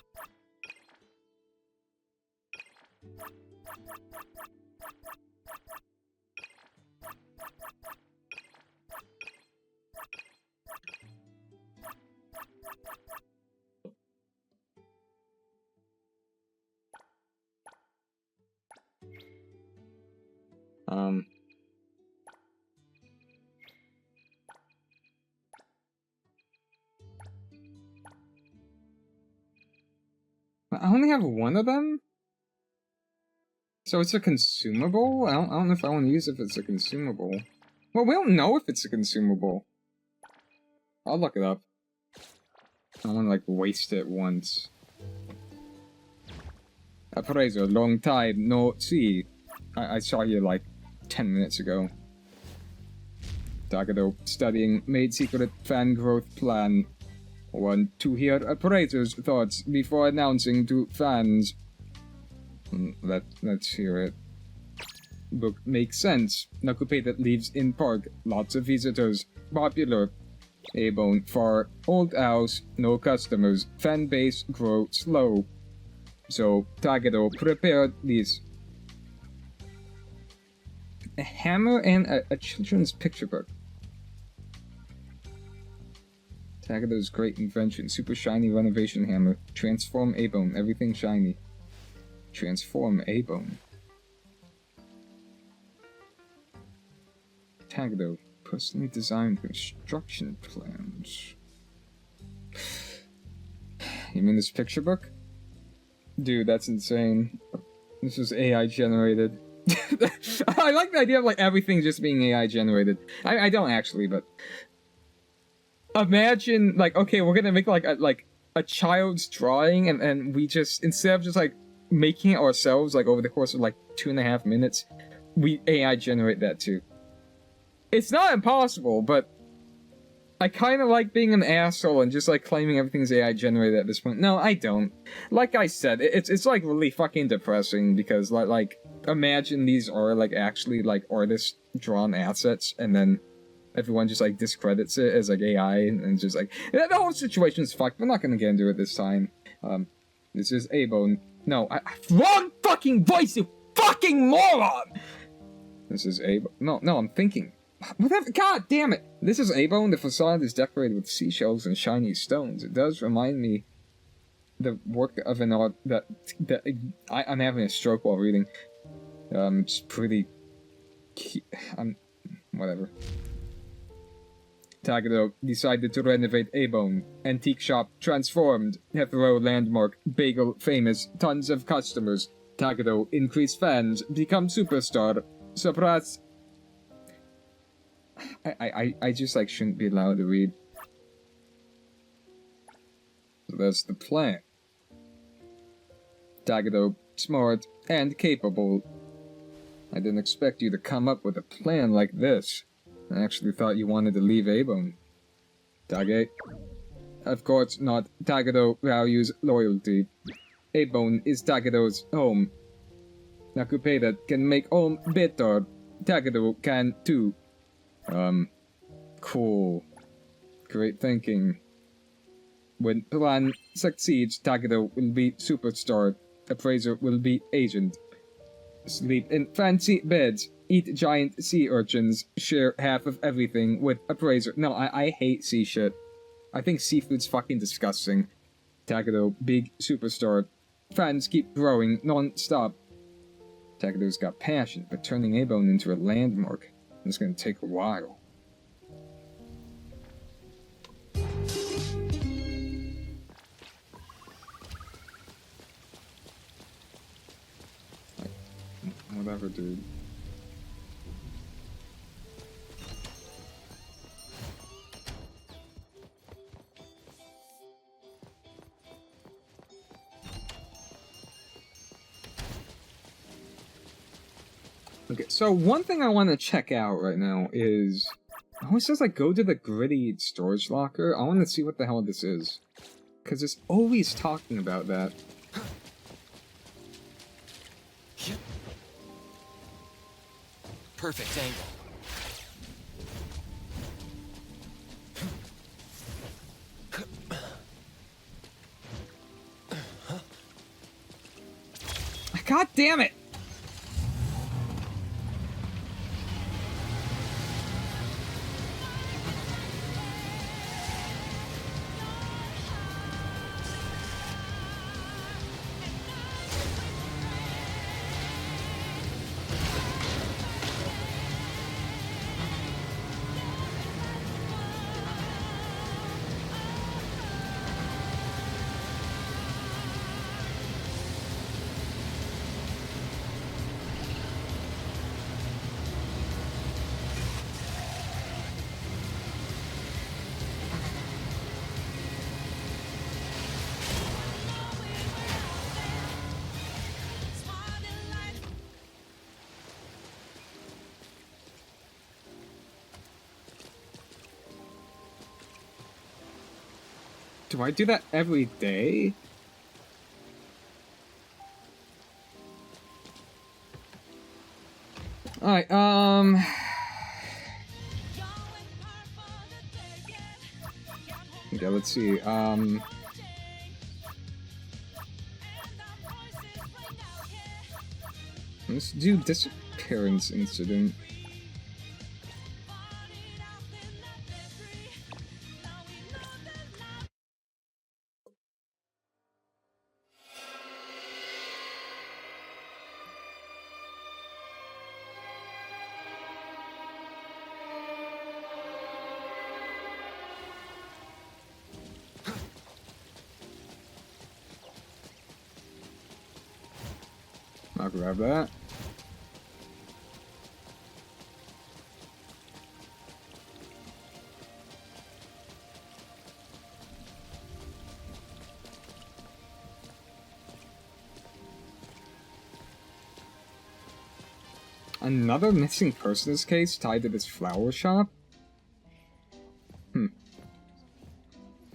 I only have one of them? So it's a consumable? I don't know if I want to use it if it's a consumable. Well, we don't know if it's a consumable. I'll look it up. I don't want to, like, waste it once. Appraiser, long time no see. I saw you, like, 10 minutes ago. Tagado, studying made secret fan growth plan. Want to hear appraiser's thoughts before announcing to fans. Let's hear it. Book makes sense. Nakupe that lives in park. Lots of visitors. Popular. A-bone far. Old house. No customers. Fan base grow slow. So, Tagado prepared these. A hammer and a children's picture book. Tagado's great invention. Super shiny renovation hammer. Transform A-bone. Everything shiny. Transform A-bone. Tagado. Personally designed construction plans. You mean this picture book? Dude, that's insane. This was AI generated. I like the idea of, like, everything just being AI generated. I don't actually, but... Imagine, like, okay, we're gonna make, like a child's drawing, and we just, instead of just, like, making it ourselves, like, over the course of, like, 2.5 minutes, we AI generate that, too. It's not impossible, but I kind of like being an asshole and just, like, claiming everything's AI generated at this point. No, I don't. Like I said, it's like, really fucking depressing, because, like, imagine these are, like, actually, like, artist-drawn assets, and then everyone just, like, discredits it as, like, AI, and just, like, the whole situation's fucked. We're not gonna get into it this time. This is A-bone. No, wrong fucking voice, you fucking moron! This is A-bone. No, I'm thinking. Whatever, god damn it! This is A-bone. The facade is decorated with seashells and shiny stones. It does remind me the work of an art that I'm having a stroke while reading. It's pretty... whatever. Tagado decided to renovate A-bone. Antique shop transformed. Hetero landmark. Bagel famous. Tons of customers. Tagado increase fans. Become superstar. Surprise. I just, like, shouldn't be allowed to read. So that's the plan. Tagado, smart and capable. I didn't expect you to come up with a plan like this. I actually thought you wanted to leave A-bone. Tage? Of course not. Tagado values loyalty. A-bone is Tagado's home. Nakupe that can make home better. Tagado can too. Cool. Great thinking. When plan succeeds, Tagado will be superstar. Appraiser will be agent. Sleep in fancy beds. Eat giant sea urchins. Share half of everything with appraiser. No, I hate sea shit. I think seafood's fucking disgusting. Tagado, big superstar. Fans keep growing non-stop. Tagado's got passion, but turning A-bone into a landmark is gonna take a while. Whatever, dude. Okay, so one thing I want to check out right now is... Oh, it says, like, go to the gritty storage locker. I want to see what the hell this is. Because it's always talking about that. Perfect angle. God damn it! Do I do that every day? Alright, okay, let's see, let's do disappearance incident. I'll grab that. Another missing persons case tied to this flower shop? Maybe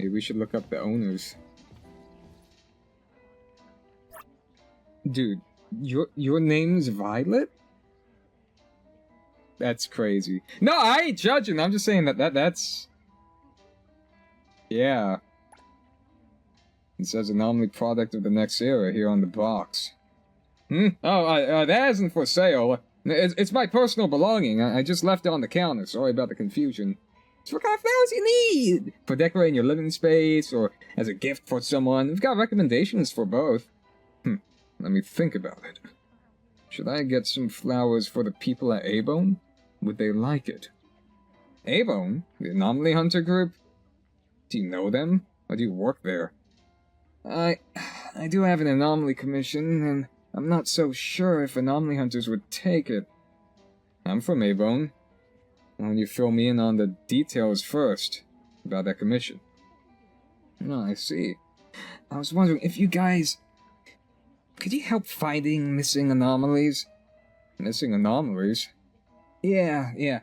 we should look up the owners. Dude, your name's Violet? That's crazy. No, I ain't judging. I'm just saying that's... Yeah. It says anomaly product of the next era here on the box. Oh, that isn't for sale. It's my personal belonging. I just left it on the counter. Sorry about the confusion. So what kind of flowers you need? For decorating your living space, or as a gift for someone? We've got recommendations for both. Let me think about it. Should I get some flowers for the people at A-Bone? Would they like it? A-Bone? The Anomaly Hunter group? Do you know them? Or do you work there? I do have an anomaly commission, and I'm not so sure if anomaly hunters would take it. I'm from A-Bone. Why don't you fill me in on the details first about that commission? Oh, I see. I was wondering if you guys... Could you help finding missing anomalies? Missing anomalies? Yeah.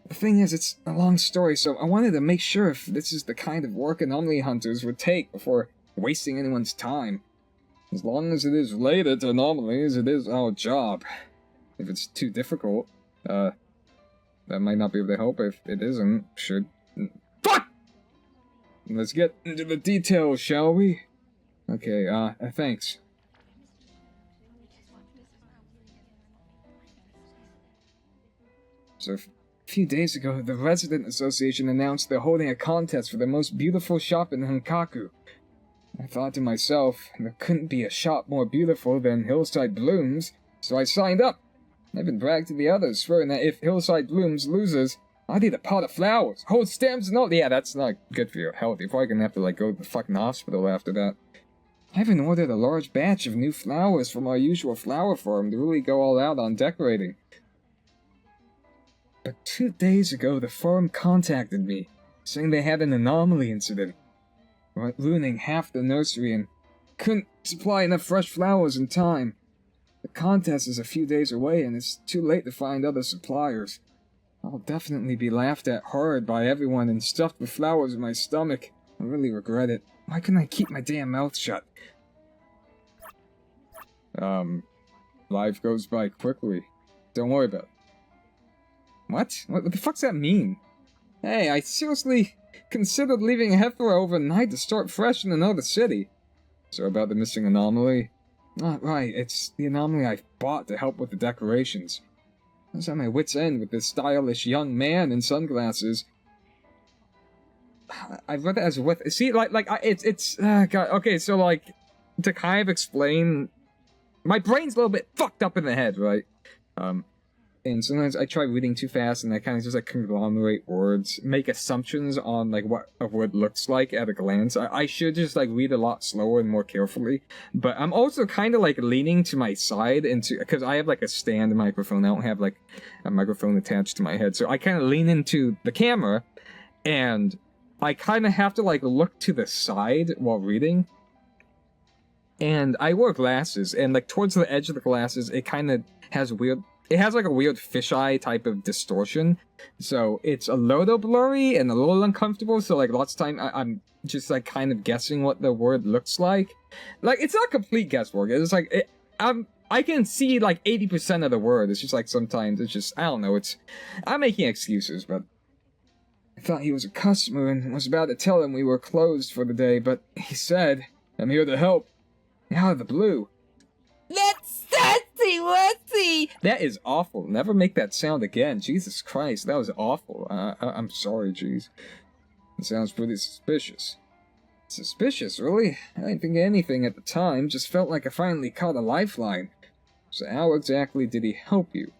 The thing is, it's a long story, so I wanted to make sure if this is the kind of work anomaly hunters would take before wasting anyone's time. As long as it is related to anomalies, it is our job. If it's too difficult, that might not be able to help. If it isn't, should... Fuck! Let's get into the details, shall we? Okay, thanks. So, a few days ago, the Resident Association announced they're holding a contest for the most beautiful shop in Hankaku. I thought to myself, there couldn't be a shop more beautiful than Hillside Blooms, so I signed up. I even bragged to the others, swearing that if Hillside Blooms loses, I'd eat a pot of flowers, hold stems and all. Yeah, that's not good for your health. You're probably gonna have to, go to the fucking hospital after that. I even ordered a large batch of new flowers from our usual flower farm to really go all out on decorating. But 2 days ago, the farm contacted me, saying they had an anomaly incident, ruining half the nursery and couldn't supply enough fresh flowers in time. The contest is a few days away and it's too late to find other suppliers. I'll definitely be laughed at hard by everyone and stuffed with flowers in my stomach. I really regret it. Why couldn't I keep my damn mouth shut? Life goes by quickly. Don't worry about it. What? What the fuck's that mean? Hey, I seriously considered leaving Hethra overnight to start fresh in another city. So about the missing anomaly? Not right, it's the anomaly I bought to help with the decorations. I was at my wit's end with this stylish young man in sunglasses. I read it as with. See, it's God, okay. So like, to kind of explain, my brain's a little bit fucked up in the head, right? And sometimes I try reading too fast, and I kind of just like conglomerate words, make assumptions on like what a word looks like at a glance. I should just like read a lot slower and more carefully. But I'm also kind of like leaning to my side into because I have like a stand microphone. I don't have like a microphone attached to my head, so I kind of lean into the camera, and I kind of have to like look to the side while reading. And I wear glasses, and like towards the edge of the glasses, it kind of has weird. It has like a weird fisheye type of distortion, so it's a little blurry and a little uncomfortable. So like lots of time, I'm just like kind of guessing what the word looks like. Like it's not complete guesswork. It's like I can see like 80% of the word. It's just like sometimes it's just I don't know. I'm making excuses, but I thought he was a customer and was about to tell him we were closed for the day, but he said, "I'm here to help." Out of the blue. Let's see. That is awful. Never make that sound again. Jesus Christ, that was awful. I'm sorry, jeez. It sounds pretty suspicious. Suspicious, really? I didn't think anything at the time, just felt like I finally caught a lifeline. So how exactly did he help you?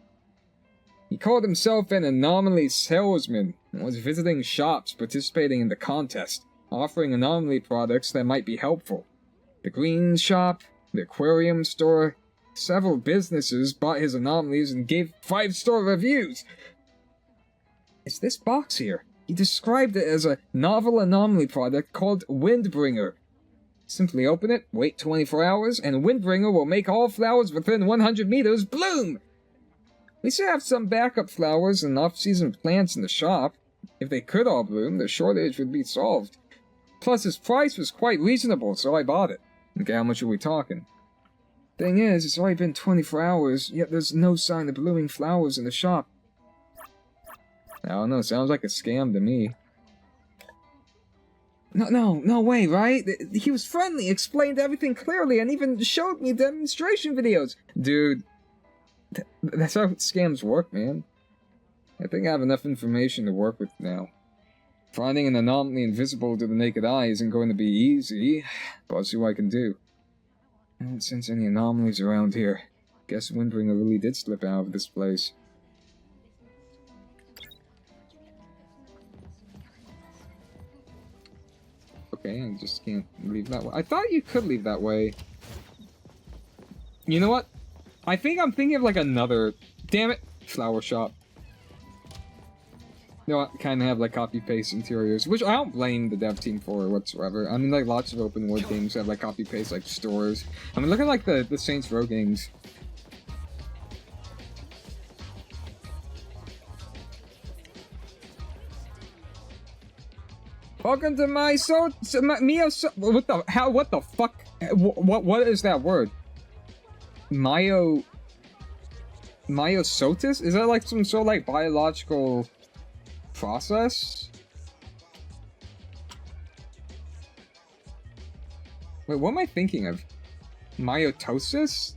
He called himself an anomaly salesman and was visiting shops participating in the contest, offering anomaly products that might be helpful. The green shop, the aquarium store, several businesses bought his anomalies and gave 5-star reviews. It's this box here. He described it as a novel anomaly product called Windbringer. Simply open it, wait 24 hours, and Windbringer will make all flowers within 100 meters bloom! We still have some backup flowers and off-season plants in the shop. If they could all bloom, the shortage would be solved. Plus, his price was quite reasonable, so I bought it. Okay, how much are we talking? Thing is, it's already been 24 hours, yet there's no sign of blooming flowers in the shop. I don't know, sounds like a scam to me. No way, right? He was friendly, explained everything clearly, and even showed me demonstration videos. Dude, that's how scams work, man. I think I have enough information to work with now. Finding an anomaly invisible to the naked eye isn't going to be easy, but I'll see what I can do. I don't sense any anomalies around here. Guess Windbringer really did slip out of this place. Okay, I just can't leave that way. I thought you could leave that way. You know what? I think I'm thinking of like another... Damn it! Flower shop. You know, I kind of have like copy-paste interiors, which I don't blame the dev team for whatsoever. I mean, like lots of open world games have like copy-paste like stores. I mean, look at like the Saints Row games. Welcome to my what the fuck? What is that word? Myosotis? Is that like some sort of like biological process? Wait, what am I thinking of? Myotosis?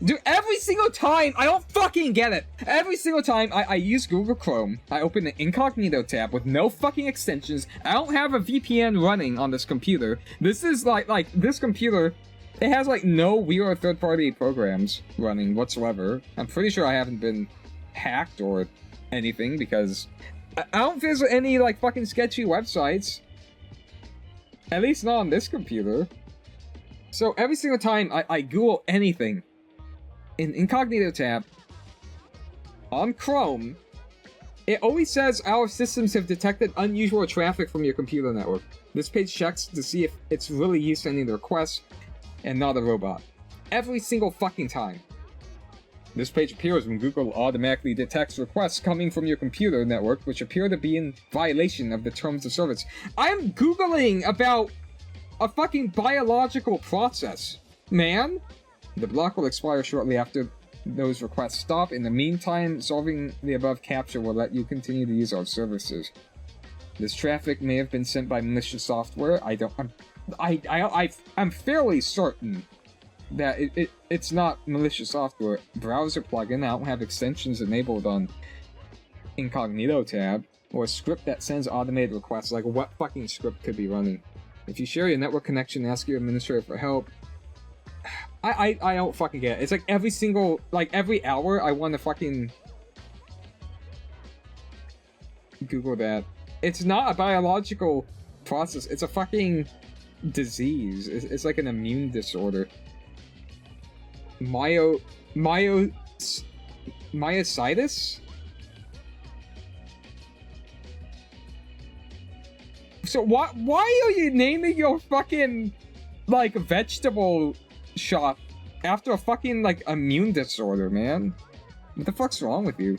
Dude, every single time, I don't fucking get it. Every single time I use Google Chrome, I open the incognito tab with no fucking extensions. I don't have a VPN running on this computer. This is like this computer, it has like no weird third-party programs running whatsoever. I'm pretty sure I haven't been hacked or anything because I don't visit any like fucking sketchy websites. At least not on this computer. So every single time I Google anything in incognito tab on Chrome, it always says our systems have detected unusual traffic from your computer network. This page checks to see if it's really you sending the request and not a robot. Every single fucking time. This page appears when Google automatically detects requests coming from your computer network which appear to be in violation of the terms of service. I'm Googling about a fucking biological process, man! The block will expire shortly after those requests stop. In the meantime, solving the above captcha will let you continue to use our services. This traffic may have been sent by malicious software. I'm fairly certain that it's not malicious software. Browser plugin. I don't have extensions enabled on incognito tab, or a script that sends automated requests. Like, what fucking script could be running? If you share your network connection, ask your administrator for help. I don't fucking get it. It's like every hour I want to fucking Google that. It's not a biological process. It's a fucking disease. It's like an immune disorder. Myositis? So why are you naming your fucking, like, vegetable shop after a fucking, like, immune disorder, man? What the fuck's wrong with you?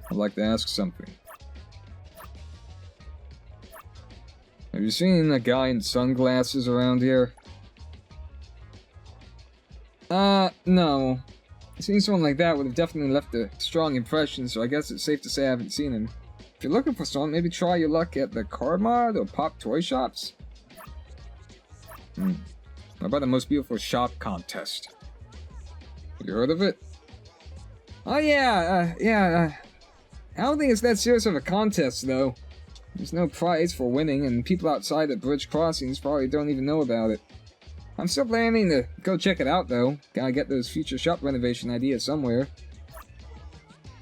I'd like to ask something. Have you seen a guy in sunglasses around here? No. Seeing someone like that would have definitely left a strong impression, so I guess it's safe to say I haven't seen him. If you're looking for someone, maybe try your luck at the Card Mod or Pop Toy Shops? How about the Most Beautiful Shop contest? Have you heard of it? Oh yeah, I don't think it's that serious of a contest, though. There's no prize for winning, and people outside the bridge crossings probably don't even know about it. I'm still planning to go check it out, though. Gotta get those future shop renovation ideas somewhere.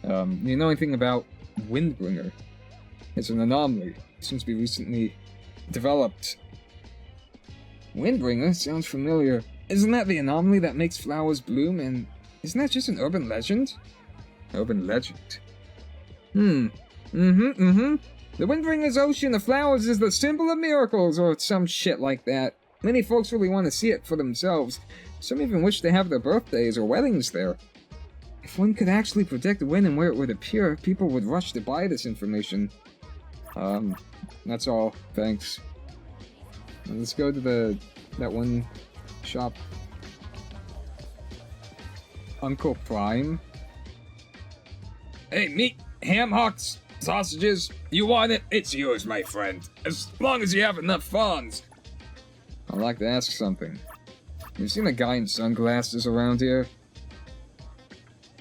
You know anything about Windbringer? It's an anomaly. It seems to be recently developed. Windbringer? Sounds familiar. Isn't that the anomaly that makes flowers bloom, and isn't that just an urban legend? Urban legend? The Windbringer's ocean of flowers is the symbol of miracles, or some shit like that. Many folks really want to see it for themselves. Some even wish to have their birthdays or weddings there. If one could actually predict when and where it would appear, people would rush to buy this information. That's all. Thanks. Let's go to that one shop. Uncle Prime. Hey, meat, ham hocks, sausages. You want it? It's yours, my friend. As long as you have enough funds. I'd like to ask something. You seen a guy in sunglasses around here?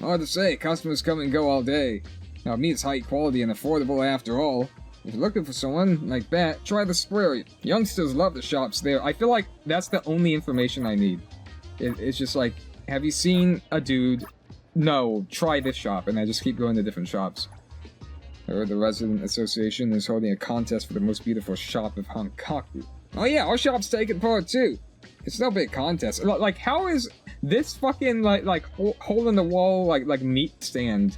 Hard to say, customers come and go all day. Now, meat's high quality and affordable after all. If you're looking for someone like that, try the square. Youngsters love the shops there. I feel like that's the only information I need. It's just like, have you seen a dude? No, try this shop, and I just keep going to different shops. I heard the resident association is holding a contest for the most beautiful shop of Hankaku. Oh yeah, our shop's taking part too. It's no big contest. Like, how is this fucking like hole in the wall like meat stand?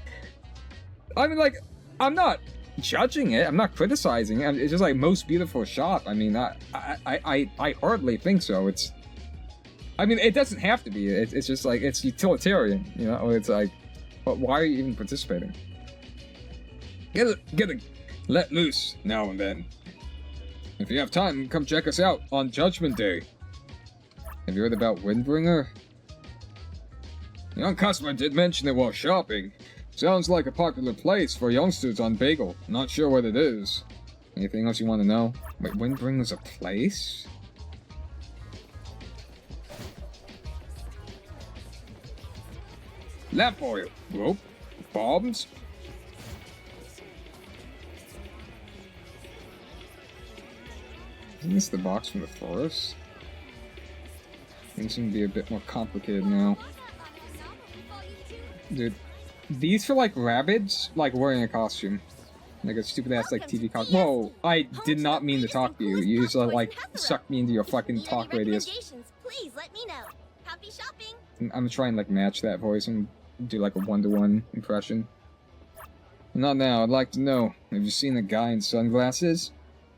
I mean, like, I'm not judging it. I'm not criticizing it. It's just like most beautiful shop. I mean, I hardly think so. I mean, it doesn't have to be. It's just like, it's utilitarian, you know? It's like, but why are you even participating? Get it, let loose now and then. If you have time, come check us out on Judgment Day. Have you heard about Windbringer? The young customer did mention it while shopping. Sounds like a popular place for youngsters on Bagel. Not sure what it is. Anything else you want to know? Wait, Windbringer's a place? Lamp oil, rope, bombs. Isn't this the box from the forest? Things seem to be a bit more complicated now. Dude, these feel like rabbits, like wearing a costume. Like a stupid ass like TV costume. Whoa, I did not mean to talk to you. You just like sucked me into your fucking talk radius. Please let me know. Happy shopping. I'm gonna try and like match that voice and do like a 1-to-1 impression. Not now, I'd like to know, have you seen a guy in sunglasses?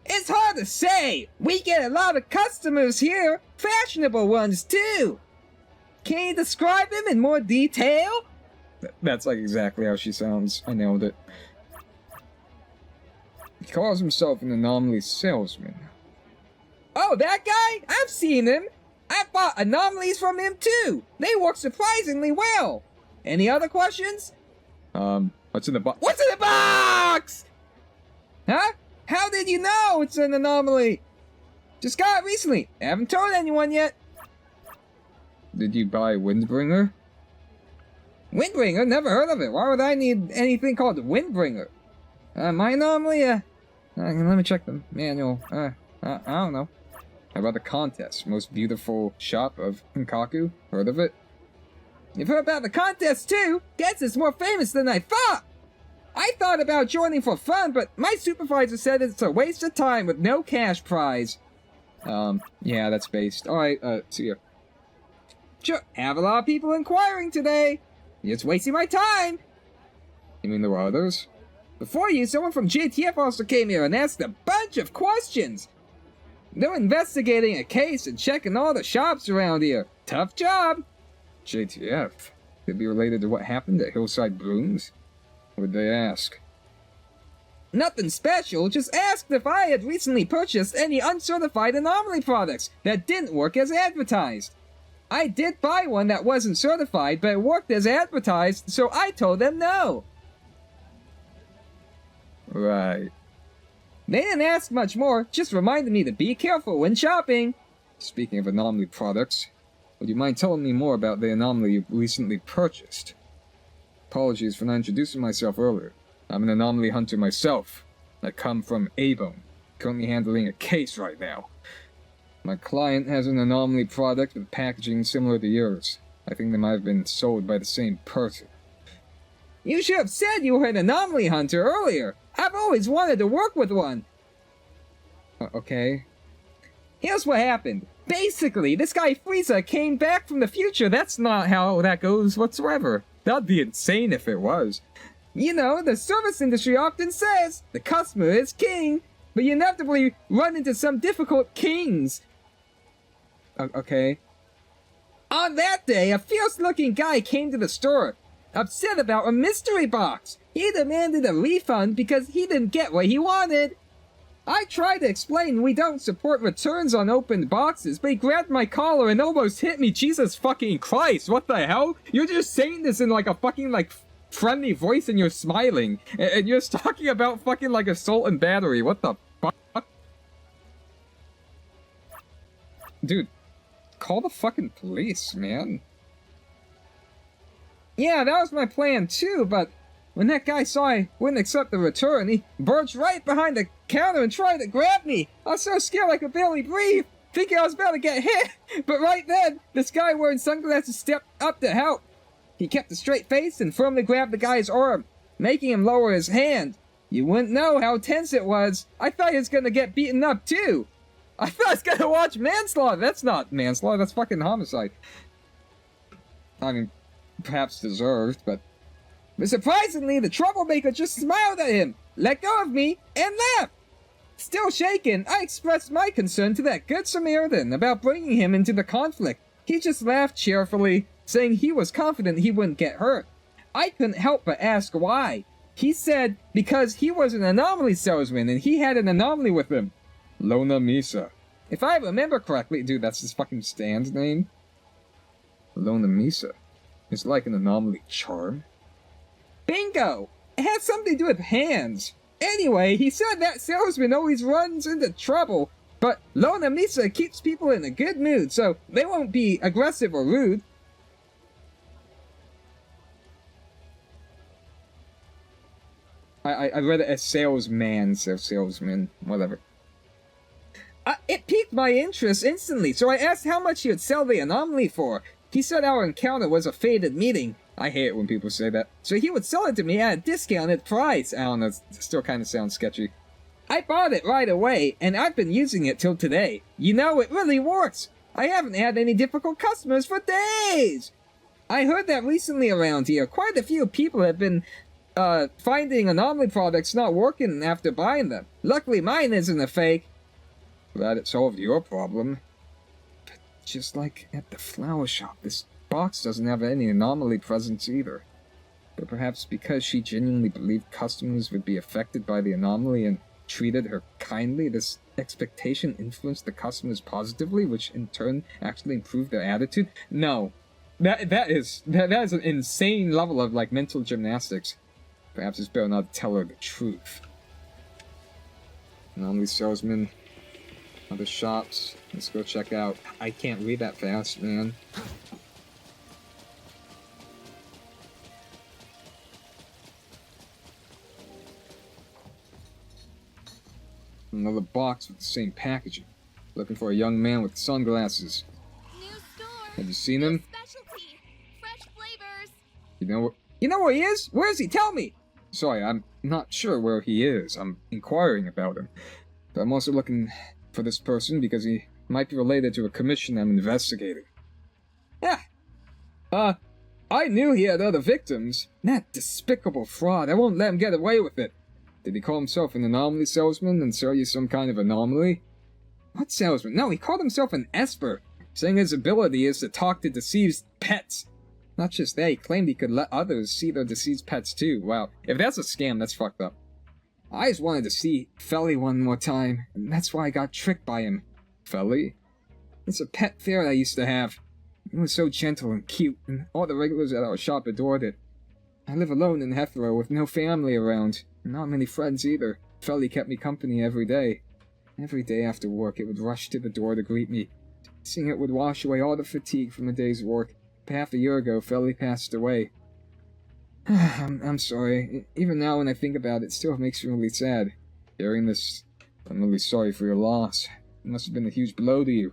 It's hard to say! We get a lot of customers here! Fashionable ones, too! Can you describe him in more detail? That's like exactly how she sounds. I nailed it. He calls himself an anomaly salesman. Oh, that guy? I've seen him! I bought anomalies from him, too! They work surprisingly well! Any other questions? What's in the box? What's in the box? Huh? How did you know it's an anomaly? Just got it recently. Haven't told anyone yet. Did you buy Windbringer? Windbringer? Never heard of it. Why would I need anything called Windbringer? My anomaly? Let me check the manual. I don't know. How about the contest? Most beautiful shop of Hinkaku? Heard of it? You've heard about the contest too? Guess it's more famous than I thought! I thought about joining for fun, but my supervisor said it's a waste of time with no cash prize. Yeah, that's based. Alright, see ya. Sure, have a lot of people inquiring today. It's wasting my time. You mean there were others? Before you, someone from JTF also came here and asked a bunch of questions. They're investigating a case and checking all the shops around here. Tough job. JTF? Could be related to what happened at Hillside Blooms? What'd they ask? Nothing special, just asked if I had recently purchased any uncertified anomaly products that didn't work as advertised. I did buy one that wasn't certified, but it worked as advertised, so I told them no. Right. They didn't ask much more, just reminded me to be careful when shopping. Speaking of anomaly products, would you mind telling me more about the anomaly you recently purchased? Apologies for not introducing myself earlier. I'm an anomaly hunter myself. I come from Avon, currently handling a case right now. My client has an anomaly product with packaging similar to yours. I think they might have been sold by the same person. You should have said you were an anomaly hunter earlier. I've always wanted to work with one. Okay. Here's what happened. Basically, this guy Frieza came back from the future. That's not how that goes whatsoever. That'd be insane if it was. You know, the service industry often says the customer is king, but you inevitably run into some difficult kings. Okay. On that day, a fierce-looking guy came to the store, upset about a mystery box. He demanded a refund because he didn't get what he wanted. I tried to explain we don't support returns on opened boxes, but he grabbed my collar and almost hit me. Jesus fucking Christ, what the hell? You're just saying this in like a fucking like friendly voice and you're smiling. And you're just talking about fucking like assault and battery. What the fuck? Dude, call the fucking police, man. Yeah, that was my plan too, but when that guy saw I wouldn't accept the return, he burst right behind the counter and tried to grab me. I was so scared I could barely breathe, thinking I was about to get hit. But right then, this guy wearing sunglasses stepped up to help. He kept a straight face and firmly grabbed the guy's arm, making him lower his hand. You wouldn't know how tense it was. I thought he was gonna get beaten up too. I thought I was gonna watch manslaughter. That's not manslaughter, that's fucking homicide. I mean, perhaps deserved, but surprisingly, the troublemaker just smiled at him, let go of me, and left. Still shaken, I expressed my concern to that good Samaritan about bringing him into the conflict. He just laughed cheerfully, saying he was confident he wouldn't get hurt. I couldn't help but ask why. He said because he was an anomaly salesman and he had an anomaly with him. Lona Misa. If I remember correctly, dude, that's his fucking stand name. Lona Misa. It's like an anomaly charm. Bingo! It has something to do with hands. Anyway, he said that salesman always runs into trouble, but Lona Misa keeps people in a good mood, so they won't be aggressive or rude. I read it as salesman, so salesman, whatever. It piqued my interest instantly, so I asked how much he would sell the anomaly for. He said our encounter was a fated meeting. I hate it when people say that. So he would sell it to me at a discounted price. I don't know, it still kind of sounds sketchy. I bought it right away, and I've been using it till today. You know, it really works. I haven't had any difficult customers for days. I heard that recently around here, quite a few people have been finding anomaly products not working after buying them. Luckily mine isn't a fake. Glad it solved your problem. But just like at the flower shop, this box doesn't have any anomaly presents either. But perhaps because she genuinely believed customers would be affected by the anomaly and treated her kindly, this expectation influenced the customers positively, which in turn actually improved their attitude? No. That is an insane level of like mental gymnastics. Perhaps it's better not to tell her the truth. Anomaly salesman. Other shops. Let's go check out. I can't read that fast, man. Another box with the same packaging. Looking for a young man with sunglasses. New store. Have you seen him? Specialty. Fresh flavors. You know where he is? Where is he? Tell me! Sorry, I'm not sure where he is. I'm inquiring about him. But I'm also looking for this person because he might be related to a commission I'm investigating. Yeah. I knew he had other victims. That despicable fraud. I won't let him get away with it. Did he call himself an anomaly salesman and sell you some kind of anomaly? What salesman? No, he called himself an Esper, saying his ability is to talk to deceased pets. Not just that, he claimed he could let others see their deceased pets too. Wow, if that's a scam, that's fucked up. I just wanted to see Felly one more time, and that's why I got tricked by him. Felly? It's a pet ferret I used to have. It was so gentle and cute, and all the regulars at our shop adored it. I live alone in Heathrow with no family around, and not many friends either. Felly kept me company every day. Every day after work, it would rush to the door to greet me. Seeing it would wash away all the fatigue from a day's work. But half a year ago, Felly passed away. I'm sorry. Even now when I think about it, it still makes me really sad. Hearing this, I'm really sorry for your loss. It must have been a huge blow to you.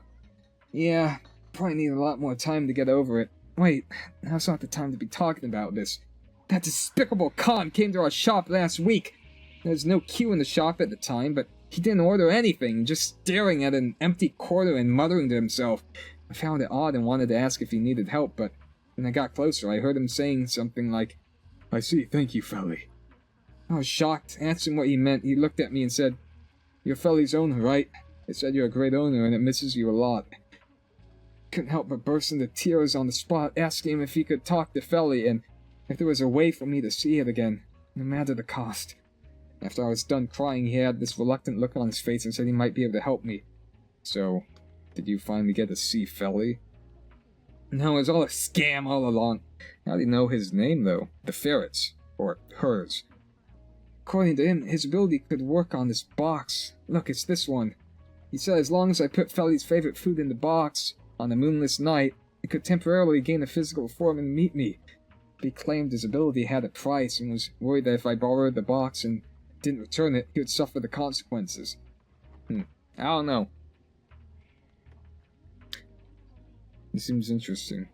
Yeah, probably need a lot more time to get over it. Wait, now's not the time to be talking about this. That despicable con came to our shop last week. There was no queue in the shop at the time, but he didn't order anything, just staring at an empty quarter and muttering to himself. I found it odd and wanted to ask if he needed help, but when I got closer, I heard him saying something like, "I see, thank you, Felly." I was shocked, asked him what he meant. He looked at me and said, "You're Felly's owner, right? It said you're a great owner and it misses you a lot." Couldn't help but burst into tears on the spot, asking him if he could talk to Felly and if there was a way for me to see it again, no matter the cost. After I was done crying, he had this reluctant look on his face and said he might be able to help me. So, did you finally get to see Felly? No, it was all a scam all along. How do you know his name, though? The ferret's. Or hers. According to him, his ability could work on this box. Look, it's this one. He said as long as I put Felly's favorite food in the box, on a moonless night, it could temporarily gain a physical form and meet me. He claimed his ability had a price and was worried that if I borrowed the box and didn't return it, he would suffer the consequences. I don't know. This seems interesting.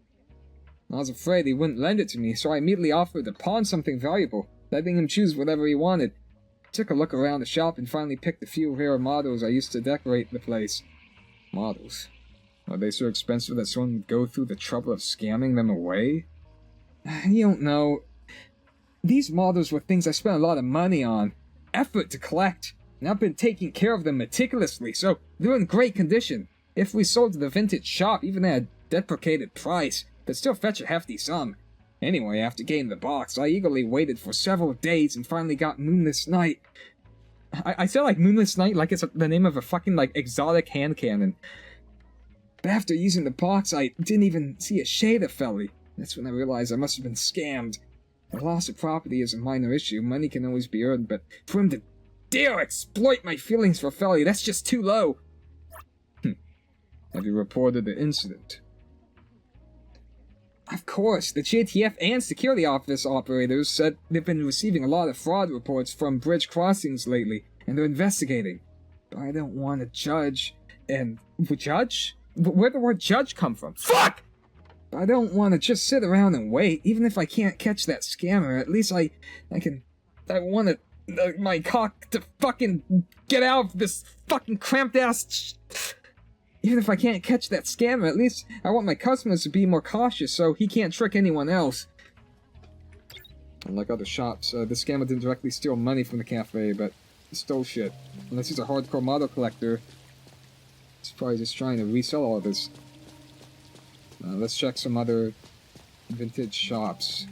I was afraid he wouldn't lend it to me, so I immediately offered to pawn something valuable, letting him choose whatever he wanted. Took a look around the shop and finally picked a few rare models I used to decorate the place. Models? Are they so expensive that someone would go through the trouble of scamming them away? You don't know. These models were things I spent a lot of money on, effort to collect, and I've been taking care of them meticulously, so they're in great condition. If we sold to the vintage shop, even at a deprecated price, they'd still fetch a hefty sum. Anyway, after getting the box, I eagerly waited for several days and finally got Moonless Night. I said like Moonless Night like it's the name of a fucking like exotic hand cannon. But after using the box, I didn't even see a shade of Felly. That's when I realized I must have been scammed. The loss of property is a minor issue, money can always be earned, but for him to dare exploit my feelings for Felly, that's just too low. Have you reported the incident? Of course, the JTF and security office operators said they've been receiving a lot of fraud reports from bridge crossings lately, and they're investigating. But I don't want to judge, and... Judge? Where'd the word judge come from? Fuck! I don't want to just sit around and wait. Even if I can't catch that scammer, at least I want my cock to fucking get out of this fucking cramped ass Even if I can't catch that scammer, at least I want my customers to be more cautious so he can't trick anyone else. Unlike other shops, this scammer didn't directly steal money from the cafe, but he stole shit. Unless he's a hardcore model collector, he's probably just trying to resell all of this. Let's check some other vintage shops.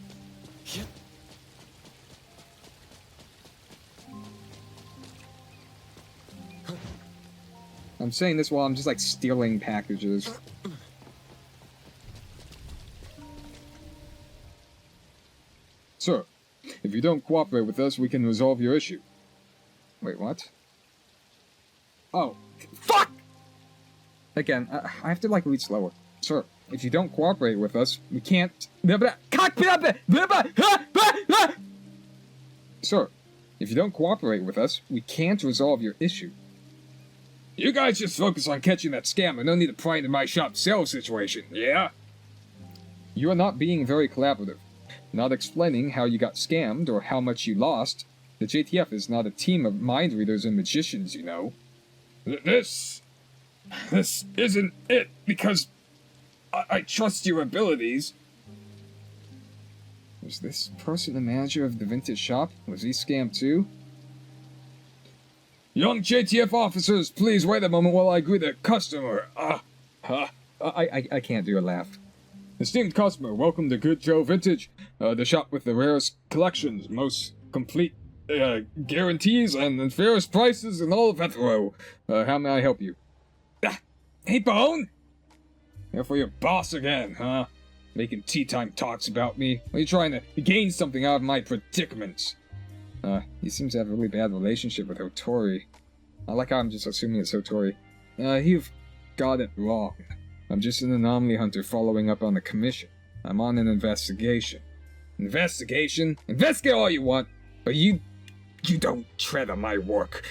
I'm saying this while I'm just like stealing packages. Sir, if you don't cooperate with us, we can resolve your issue. Wait, what? Oh, fuck! Again, I have to, like, read slower. Sir, if you don't cooperate with us, we can't... Sir, if you don't cooperate with us, we can't resolve your issue. You guys just focus on catching that scammer. No need to pry into my shop sales situation, yeah? You are not being very collaborative. Not explaining how you got scammed or how much you lost. The JTF is not a team of mind readers and magicians, you know. This isn't it, because I trust your abilities. Was this person the manager of the vintage shop? Was he scammed too? Young JTF officers, please wait a moment while I greet a customer. I can't do a laugh. Esteemed customer, welcome to Good Joe Vintage, the shop with the rarest collections, most complete guarantees, and fairest prices in all of Hetero. How may I help you? Hey, Bone! Here for your boss again, huh? Making tea time talks about me. Are you trying to gain something out of my predicament? He seems to have a really bad relationship with Hotori. I like how I'm just assuming it's Hotori. You've got it wrong. I'm just an anomaly hunter following up on a commission. I'm on an investigation. Investigation? Investigate all you want, but you don't tread on my work.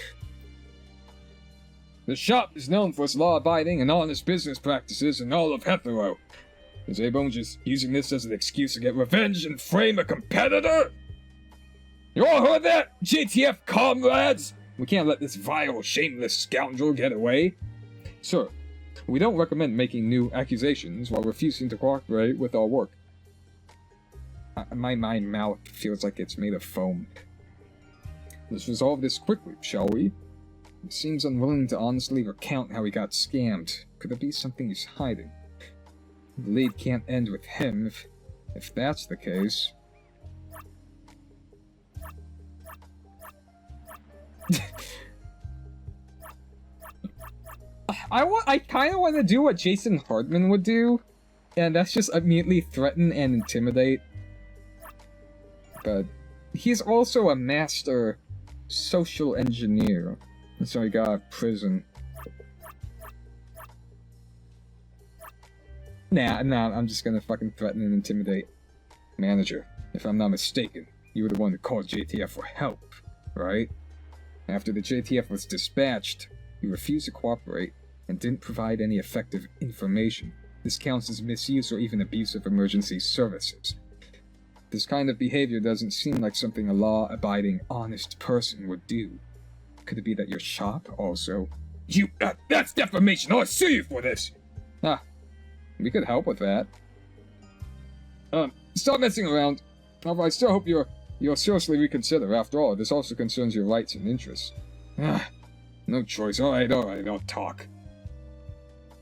The shop is known for its law-abiding and honest business practices in all of Hetero. Is A-Bone just using this as an excuse to get revenge and frame a competitor? You all heard that, JTF comrades? We can't let this vile, shameless scoundrel get away. Sir, we don't recommend making new accusations while refusing to cooperate with our work. My mouth feels like it's made of foam. Let's resolve this quickly, shall we? He seems unwilling to honestly recount how he got scammed. Could it be something he's hiding? The lead can't end with him, if that's the case. I kind of want to do what Jason Hartman would do, and that's just immediately threaten and intimidate. But he's also a master social engineer, and so he got out of prison. Nah, I'm just gonna fucking threaten and intimidate. Manager, if I'm not mistaken, you were the one who called JTF for help, right? After the JTF was dispatched, you refused to cooperate and didn't provide any effective information. This counts as misuse or even abuse of emergency services. This kind of behavior doesn't seem like something a law-abiding, honest person would do. Could it be that your shop also... that's defamation! I'll sue you for this! We could help with that. Stop messing around. I still hope you'll seriously reconsider. After all, this also concerns your rights and interests. No choice. Alright, I'll talk.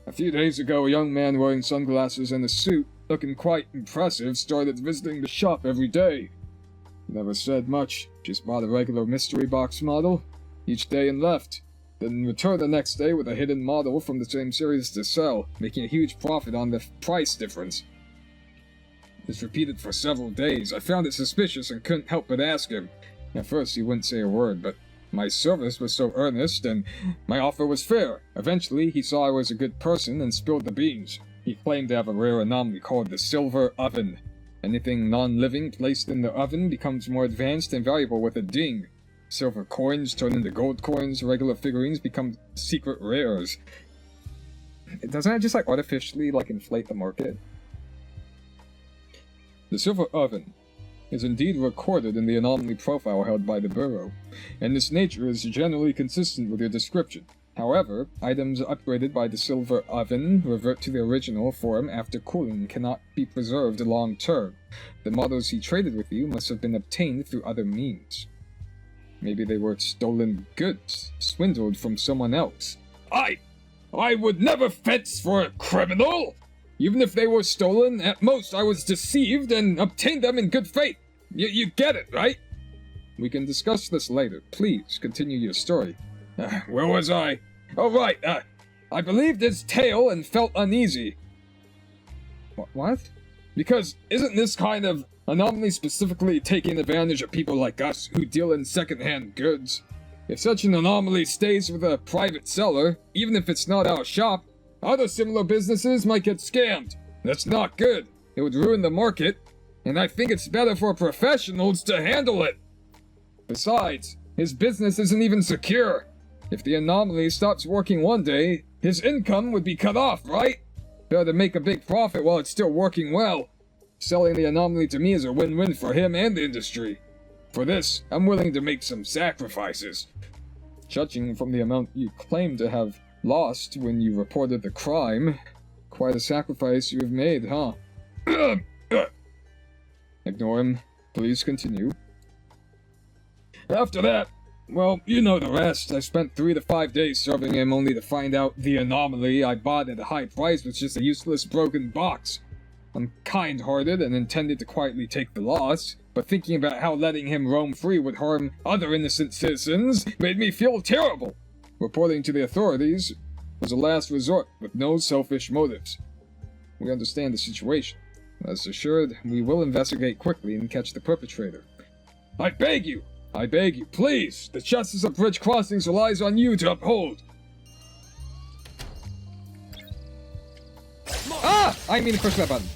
A few days ago, a young man wearing sunglasses and a suit, looking quite impressive, started visiting the shop every day. Never said much, just bought a regular mystery box model each day and left. Then returned the next day with a hidden model from the same series to sell, making a huge profit on the price difference. This repeated for several days. I found it suspicious and couldn't help but ask him. At first he wouldn't say a word, but my service was so earnest and my offer was fair. Eventually he saw I was a good person and spilled the beans. He claimed to have a rare anomaly called the Silver Oven. Anything non-living placed in the oven becomes more advanced and valuable with a ding. Silver coins turn into gold coins, regular figurines become secret rares. Doesn't that just artificially inflate the market? The Silver Oven is indeed recorded in the anomaly profile held by the Bureau, and its nature is generally consistent with your description. However, items upgraded by the Silver Oven revert to the original form after cooling and cannot be preserved long term. The models he traded with you must have been obtained through other means. Maybe they were stolen goods, swindled from someone else. I would never fence for a criminal! Even if they were stolen, at most I was deceived and obtained them in good faith. You get it, right? We can discuss this later. Please, continue your story. Where was I? Oh, right, I believed his tale and felt uneasy. What? Because isn't this kind of anomaly specifically taking advantage of people like us who deal in second-hand goods? If such an anomaly stays with a private seller, even if it's not our shop, other similar businesses might get scammed. That's not good. It would ruin the market, and I think it's better for professionals to handle it. Besides, his business isn't even secure. If the anomaly stops working one day, his income would be cut off, right? Better to make a big profit while it's still working well. Selling the anomaly to me is a win-win for him and the industry. For this, I'm willing to make some sacrifices. Judging from the amount you claim to have lost when you reported the crime, quite a sacrifice you have made, huh? Ignore him. Please continue. After that, well, you know the rest. I spent 3 to 5 days serving him only to find out the anomaly I bought at a high price was just a useless broken box. I'm kind-hearted and intended to quietly take the loss, but thinking about how letting him roam free would harm other innocent citizens made me feel terrible. Reporting to the authorities was a last resort with no selfish motives. We understand the situation. As assured, we will investigate quickly and catch the perpetrator. I beg you, please! The justice of Bridge Crossings relies on you to uphold! Ah! I didn't mean to push that button.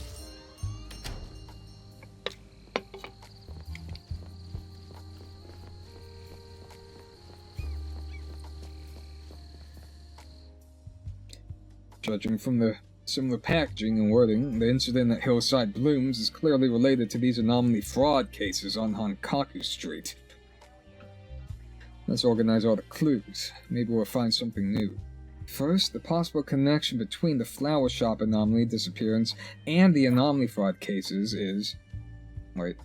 Judging from the similar packaging and wording, the incident at Hillside Blooms is clearly related to these anomaly fraud cases on Hankaku Street. Let's organize all the clues. Maybe we'll find something new. First, the possible connection between the flower shop anomaly disappearance and the anomaly fraud cases is... Wait.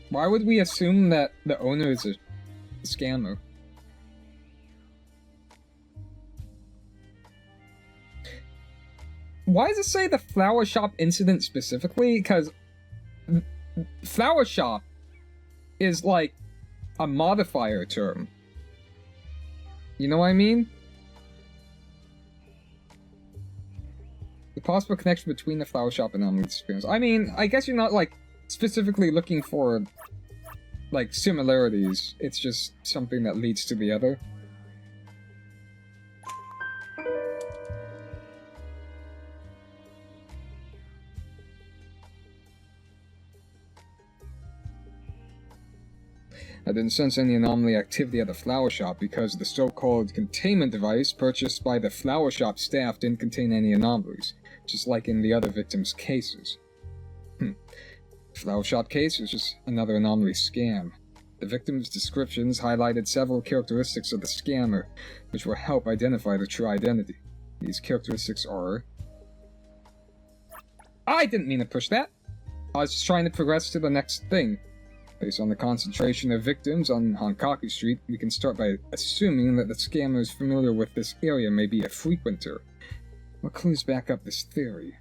Why would we assume that the owner is a scammer? Why does it say the flower shop incident specifically? Because flower shop is like a modifier term. You know what I mean? The possible connection between the flower shop and anomaly experience. I mean, I guess you're not like specifically looking for like similarities. It's just something that leads to the other. I didn't sense any anomaly activity at the flower shop because the so-called containment device purchased by the flower shop staff didn't contain any anomalies, just like in the other victims' cases. Flower shop case was just another anomaly scam. The victims' descriptions highlighted several characteristics of the scammer, which will help identify the true identity. These characteristics are... I didn't mean to push that! I was just trying to progress to the next thing. Based on the concentration of victims on Hankaku Street, we can start by assuming that the scammer is familiar with this area, may be a frequenter. What clues back up this theory?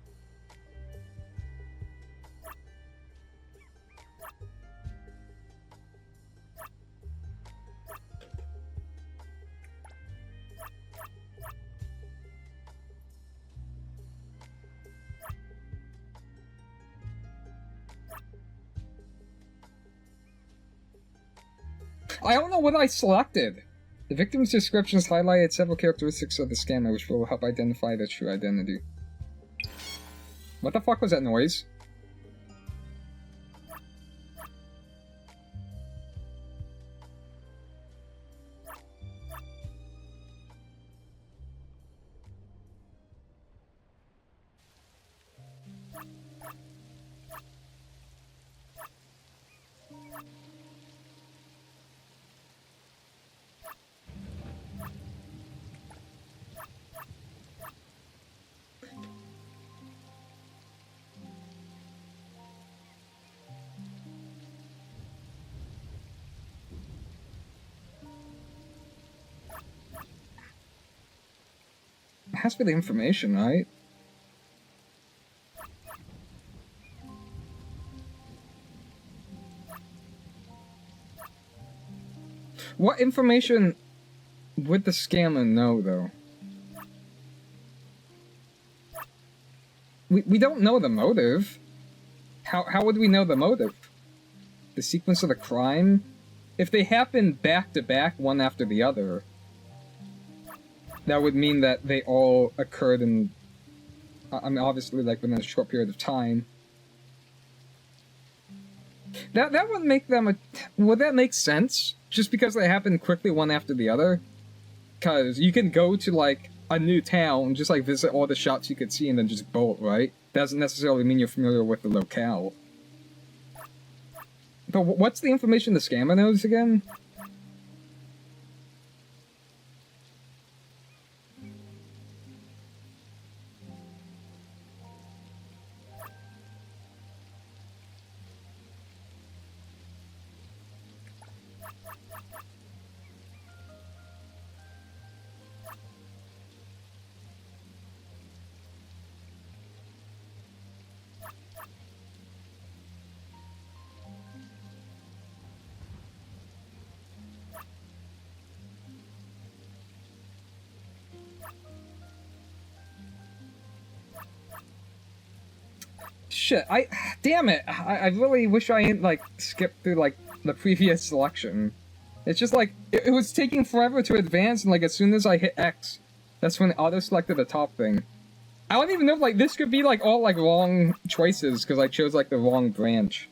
I don't know what I selected. The victim's descriptions highlighted several characteristics of the scammer, which will help identify their true identity. What the fuck was that noise? It has to be the information, right? What information would the scammer know, though? We don't know the motive. How would we know the motive? The sequence of the crime? If they happen back to back, one after the other, that would mean that they all occurred in, I mean, obviously, like, within a short period of time. That would make them would that make sense? Just because they happen quickly one after the other? Because you can go to, like, a new town and just, like, visit all the shops you could see and then just bolt, right? That doesn't necessarily mean you're familiar with the locale. But what's the information the scammer knows again? Shit, damn it, I really wish I hadn't, like, skipped through, like, the previous selection. It's just, like, it was taking forever to advance, and, like, as soon as I hit X, that's when it auto-selected the top thing. I don't even know if, like, this could be, like, all, like, wrong choices, because I chose, like, the wrong branch.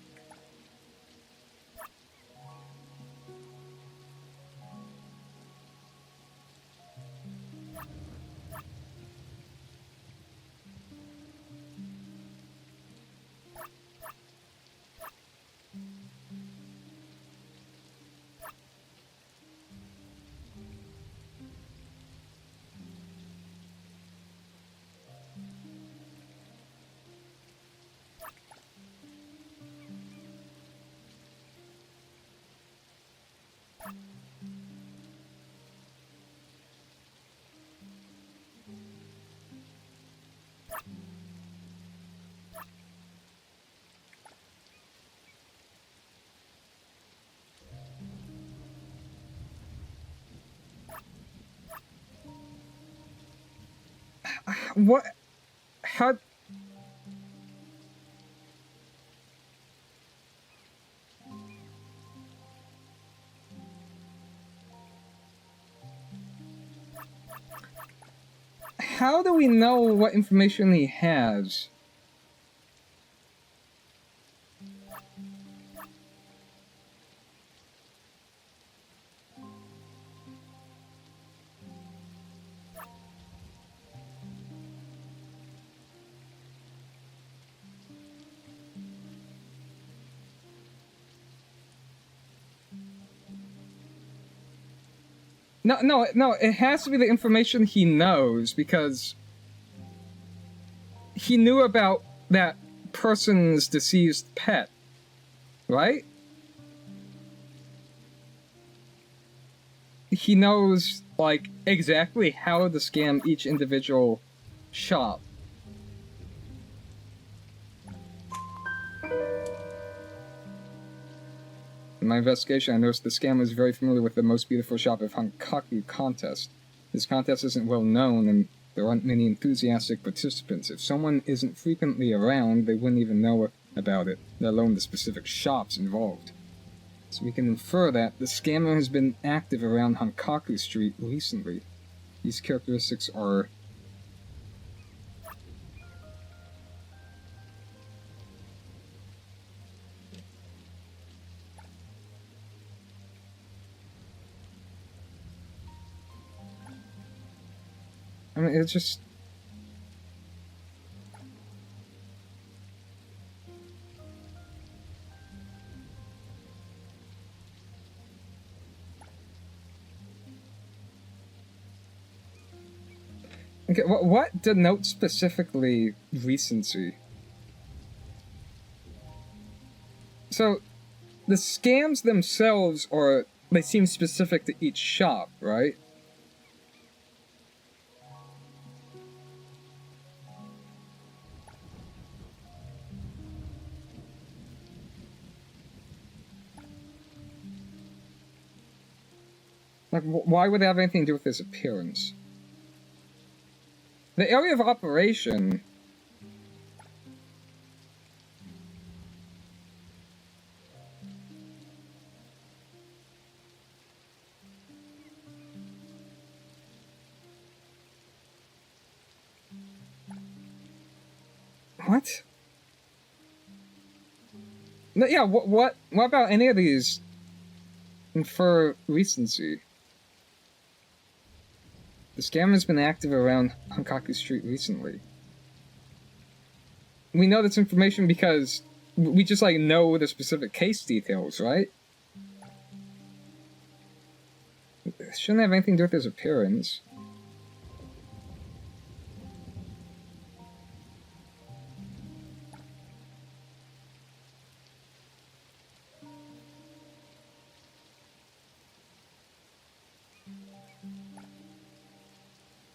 What? How? How do we know what information he has? No, it has to be the information he knows, because he knew about that person's deceased pet, right? He knows, like, exactly how to scam each individual shop. In my investigation, I noticed the scammer is very familiar with the Most Beautiful Shop of Hankaku contest. This contest isn't well known, and there aren't many enthusiastic participants. If someone isn't frequently around, they wouldn't even know about it, let alone the specific shops involved. So we can infer that the scammer has been active around Hankaku Street recently. These characteristics are... I mean, it's just... Okay, what denotes specifically recency? So, the scams themselves are... they seem specific to each shop, right? Like, why would it have anything to do with his appearance? The area of operation... What? No, yeah, what about any of these infer recency? The scam has been active around Hankaku Street recently. We know this information because we just, like, know the specific case details, right? It shouldn't have anything to do with his appearance.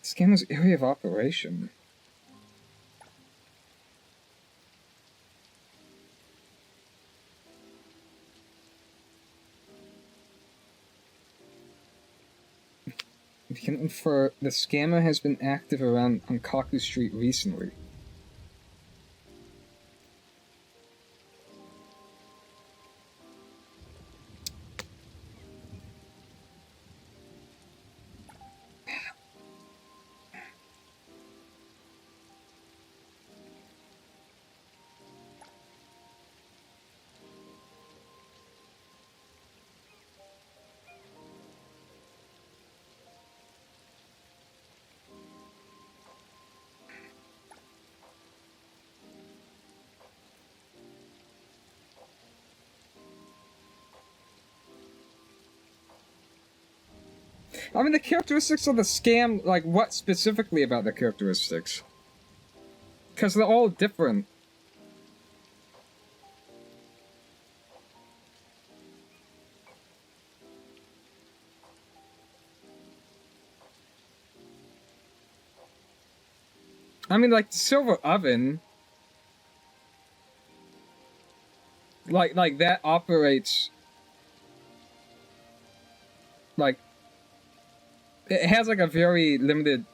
Scammer's area of operation. We can infer the scammer has been active around Hankaku Street recently. I mean, the characteristics of the scam, like, what specifically about the characteristics? Because they're all different. I mean, like, the silver oven... Like, that operates... Like... It has, like, a very limited...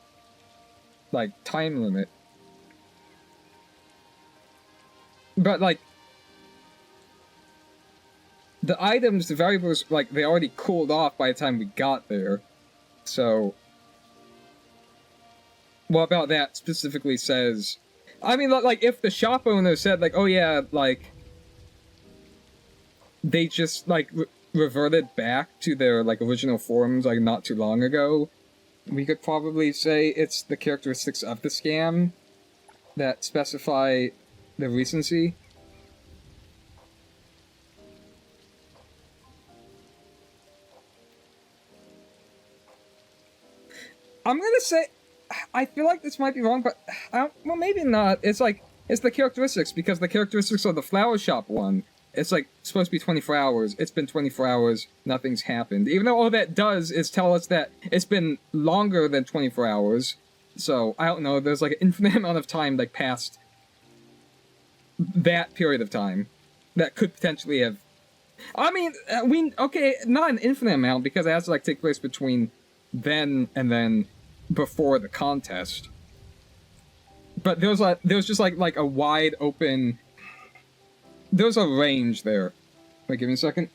Like, time limit. But, like... The items, the variables, like, they already cooled off by the time we got there. So... What about that specifically says... I mean, like, if the shop owner said, like, oh yeah, like... They just, like, reverted back to their, like, original forms, like, not too long ago, we could probably say it's the characteristics of the scam that specify the recency. I'm gonna say... I feel like this might be wrong, but... well, maybe not. It's like... It's the characteristics, because the characteristics of the flower shop one... It's like, supposed to be 24 hours. It's been 24 hours. Nothing's happened. Even though all that does is tell us that it's been longer than 24 hours. So, I don't know. There's like an infinite amount of time, like, past that period of time that could potentially have... I mean, okay, not an infinite amount, because it has to, like, take place between then and then before the contest. But there's just, like a wide open... There's a range there. Wait, give me a second.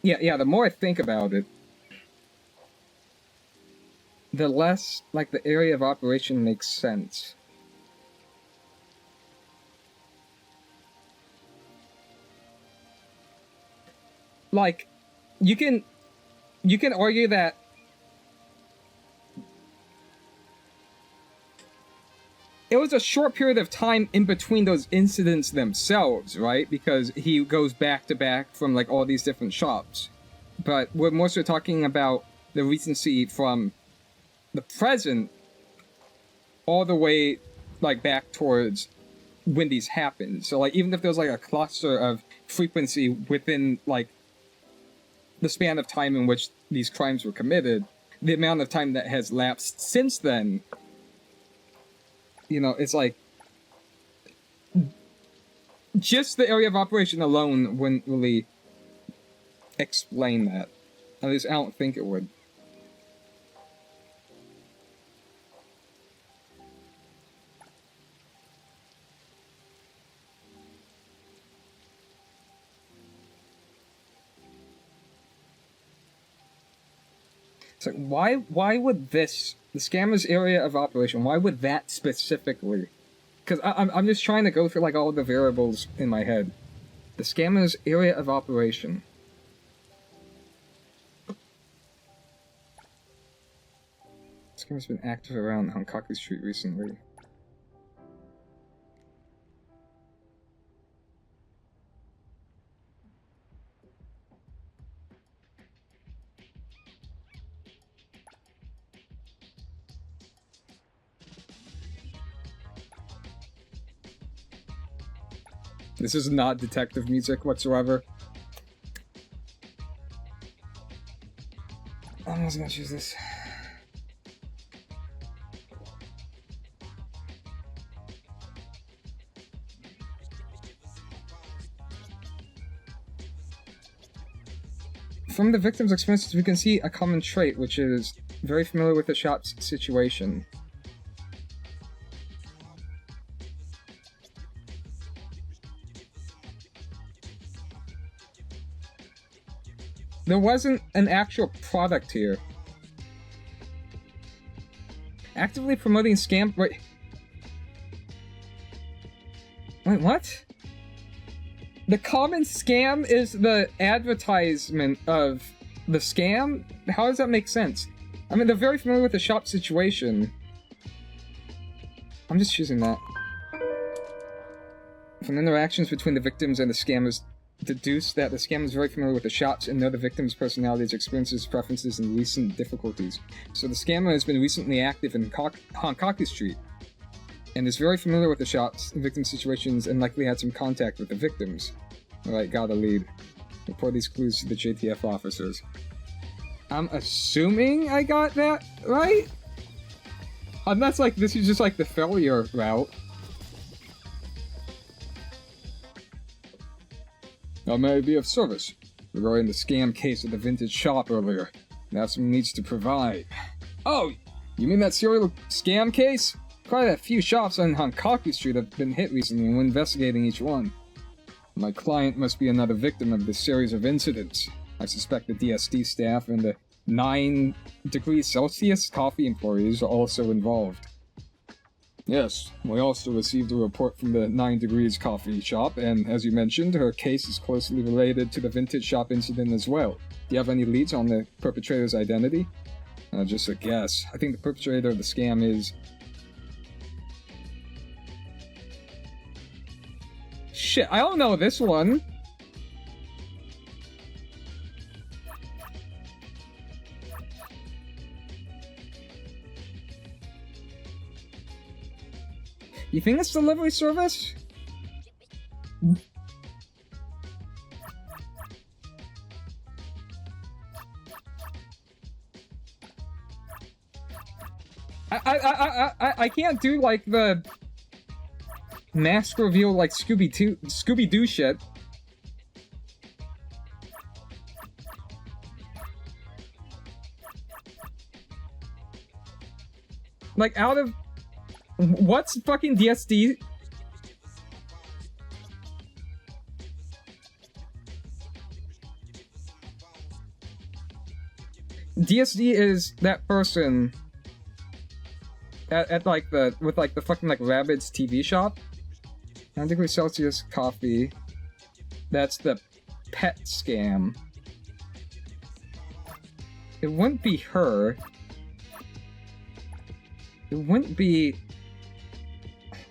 Yeah, the more I think about it, the less, like, the area of operation makes sense. Like, you can argue that it was a short period of time in between those incidents themselves, right? Because he goes back to back from, like, all these different shops. But we're more so talking about the recency from the present all the way, like, back towards when these happened. So, like, even if there's, like, a cluster of frequency within, like, the span of time in which these crimes were committed, the amount of time that has lapsed since then, you know, it's like, just the area of operation alone wouldn't really explain that. At least I don't think it would. It's like, why would this, the scammer's area of operation, why would that specifically? Because I'm just trying to go through, like, all the variables in my head. The scammer's area of operation. The scammer's been active around Hankaku Street recently. This is not detective music whatsoever. I wasn't gonna choose this. From the victim's experiences, we can see a common trait, which is very familiar with the shop's situation. There wasn't an actual product here. Actively promoting scam... Wait, what? The common scam is the advertisement of the scam? How does that make sense? I mean, they're very familiar with the shop situation. I'm just choosing that. From interactions between the victims and the scammers, deduce that the scammer is very familiar with the shops and know the victim's personalities, experiences, preferences, and recent difficulties. So the scammer has been recently active in Hankaku Street, and is very familiar with the shops, the victim situations, and likely had some contact with the victims. Alright, got a lead. Report these clues to the JTF officers. I'm assuming I got that right? Unless, like, this is just, like, the failure route. I may be of service regarding the scam case of the vintage shop earlier. Now someone needs to provide. Oh, you mean that serial scam case? Quite a few shops on Hankaku Street have been hit recently, and we're investigating each one. My client must be another victim of this series of incidents. I suspect the DSD staff and the 9 degrees Celsius coffee employees are also involved. Yes, we also received a report from the 9 Degrees coffee shop, and as you mentioned, her case is closely related to the vintage shop incident as well. Do you have any leads on the perpetrator's identity? Just a guess. I think the perpetrator of the scam is... Shit, I don't know this one. You think it's delivery service? I can't do, like, the mask reveal, like, Scooby-Doo shit. Like, out of... What's fucking DSD? DSD is that person at like the with like the fucking like Rabbids TV shop. 9 degrees Celsius coffee. That's the pet scam. It wouldn't be her. It wouldn't be.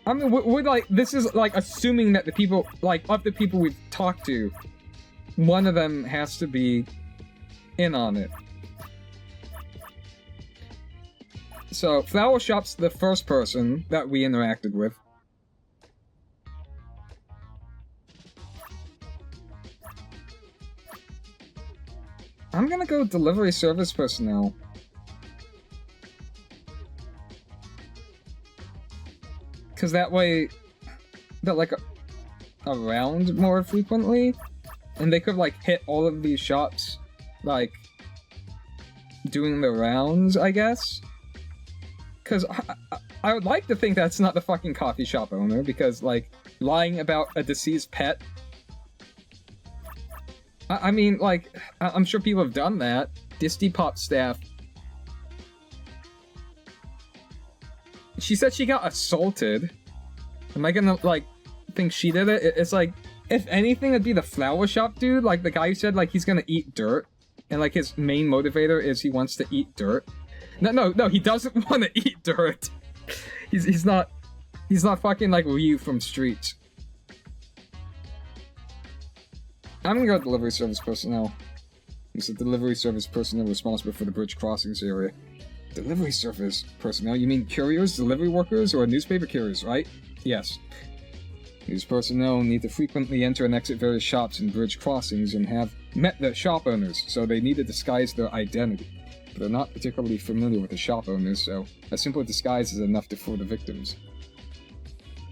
I mean, we're like, this is like assuming that the people, like, of the people we've talked to, one of them has to be in on it. So, Flower Shop's the first person that we interacted with. I'm gonna go delivery service personnel. Cause that way, they're like around more frequently, and they could like hit all of these shops, like doing the rounds, I guess. Cause I would like to think that's not the fucking coffee shop owner, because like lying about a deceased pet. I mean, like, I'm sure people have done that. Disney Pop staff. She said she got assaulted. Am I gonna, like, think she did it? It's like, if anything, it'd be the flower shop dude. Like, the guy who said, like, he's gonna eat dirt. And, like, his main motivator is he wants to eat dirt. No, he doesn't want to eat dirt. He's not fucking, like, Ryu from Streets. I'm gonna go delivery service personnel. It's the delivery service personnel responsible for the bridge crossings area. Delivery service personnel? You mean couriers, delivery workers, or newspaper couriers, right? Yes. These personnel need to frequently enter and exit various shops and bridge crossings and have met the shop owners, so they need to disguise their identity. But they're not particularly familiar with the shop owners, so a simple disguise is enough to fool the victims.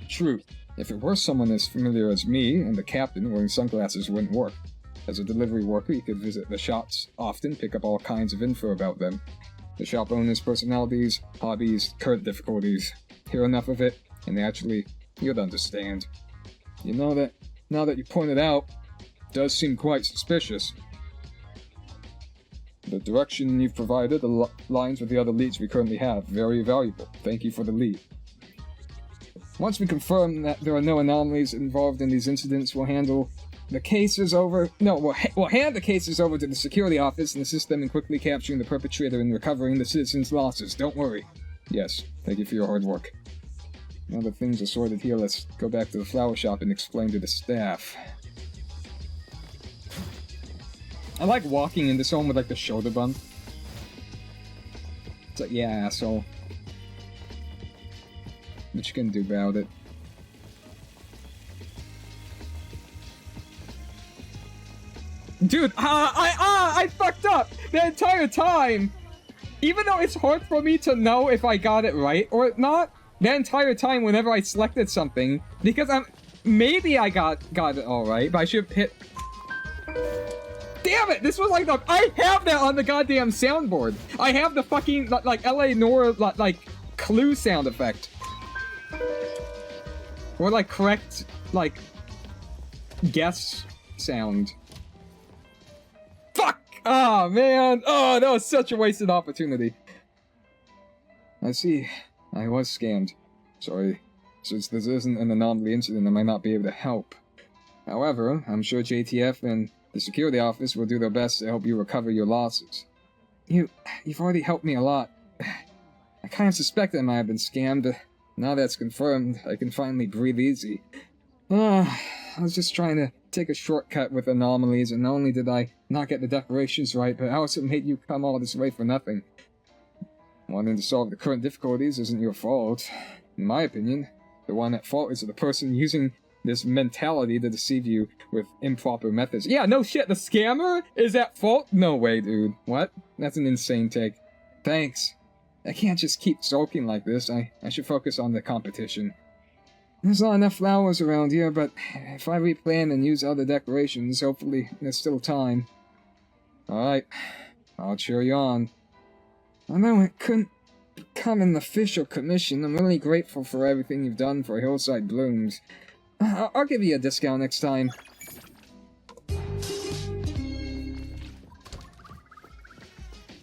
True. If it were someone as familiar as me and the captain, wearing sunglasses wouldn't work. As a delivery worker, you could visit the shops often, pick up all kinds of info about them. The shop owners' personalities, hobbies, current difficulties. Hear enough of it, and naturally, you'd understand. You know that, now that you point it out, does seem quite suspicious. The direction you've provided aligns with the other leads we currently have. Very valuable. Thank you for the lead. Once we confirm that there are no anomalies involved in these incidents, we'll handle the cases over... No, we'll hand the cases over to the security office and assist them in quickly capturing the perpetrator and recovering the citizens' losses. Don't worry. Yes, thank you for your hard work. Now that things are sorted here, let's go back to the flower shop and explain to the staff. I like walking into someone with like the shoulder bump. It's like, yeah, asshole. What you can do about it? Dude, I fucked up the entire time! Even though it's hard for me to know if I got it right or not, the entire time whenever I selected something, because maybe I got it alright, but I should have hit... Damn it! This was like the... I have that on the goddamn soundboard! I have the fucking, like, LA Noir, like, clue sound effect. Or like correct, like, guess sound. Fuck! Oh man! Oh, that was such a wasted opportunity. I see. I was scammed. Sorry. Since this isn't an anomaly incident, I might not be able to help. However, I'm sure JTF and the security office will do their best to help you recover your losses. You've already helped me a lot. I kind of suspected I might have been scammed. Now that's confirmed, I can finally breathe easy. I was just trying to take a shortcut with anomalies, and not only did I not get the decorations right, but I also made you come all this way for nothing. Wanting to solve the current difficulties isn't your fault. In my opinion, the one at fault is the person using this mentality to deceive you with improper methods. Yeah, no shit, the scammer is at fault? No way, dude. What? That's an insane take. Thanks. I can't just keep sulking like this. I should focus on the competition. There's not enough flowers around here, but if I replan and use other decorations, hopefully there's still time. Alright, I'll cheer you on. Although it couldn't become an official commission, I'm really grateful for everything you've done for Hillside Blooms. I'll give you a discount next time.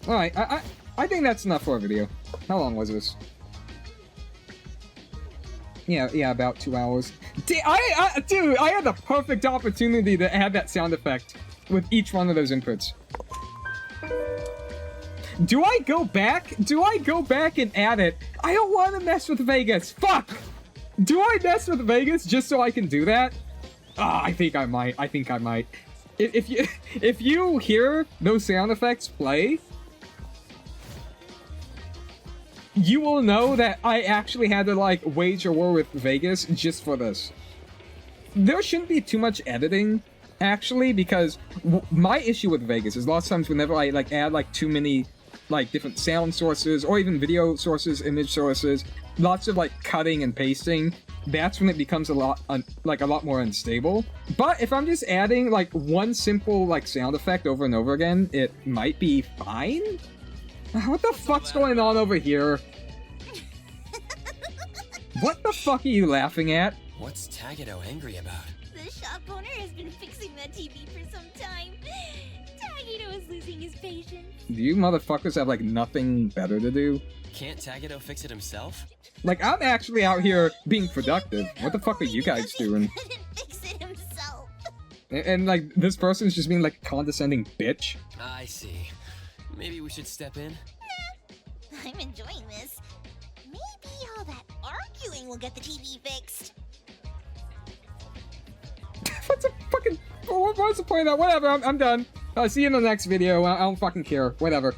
Alright, I think that's enough for a video. How long was this? Yeah, about 2 hours. Dude, I had the perfect opportunity to add that sound effect with each one of those inputs. Do I go back? Do I go back and add it? I don't want to mess with Vegas. Fuck! Do I mess with Vegas just so I can do that? Ah, I think I might. I think I might. If you hear those sound effects play, you will know that I actually had to, like, wage a war with Vegas just for this. There shouldn't be too much editing, actually, because my issue with Vegas is lots of times whenever I, like, add, like, too many, like, different sound sources, or even video sources, image sources, lots of, like, cutting and pasting, that's when it becomes a lot more unstable. But if I'm just adding, like, one simple, like, sound effect over and over again, it might be fine? What the fuck's going on over here? What the fuck are you laughing at? What's Tagato angry about? The shop owner has been fixing that TV for some time. Tagato is losing his patience. Do you motherfuckers have, like, nothing better to do? Can't Tagato fix it himself? Like, I'm actually out here being productive. What the fuck are you guys doing? He couldn't fix it himself. And like, this person's just being, like, a condescending bitch. I see. Maybe we should step in? I'm enjoying this. Maybe all that arguing will get the TV fixed. What's a fucking... What's the point of that? Whatever, I'm done. See you in the next video. I don't fucking care. Whatever.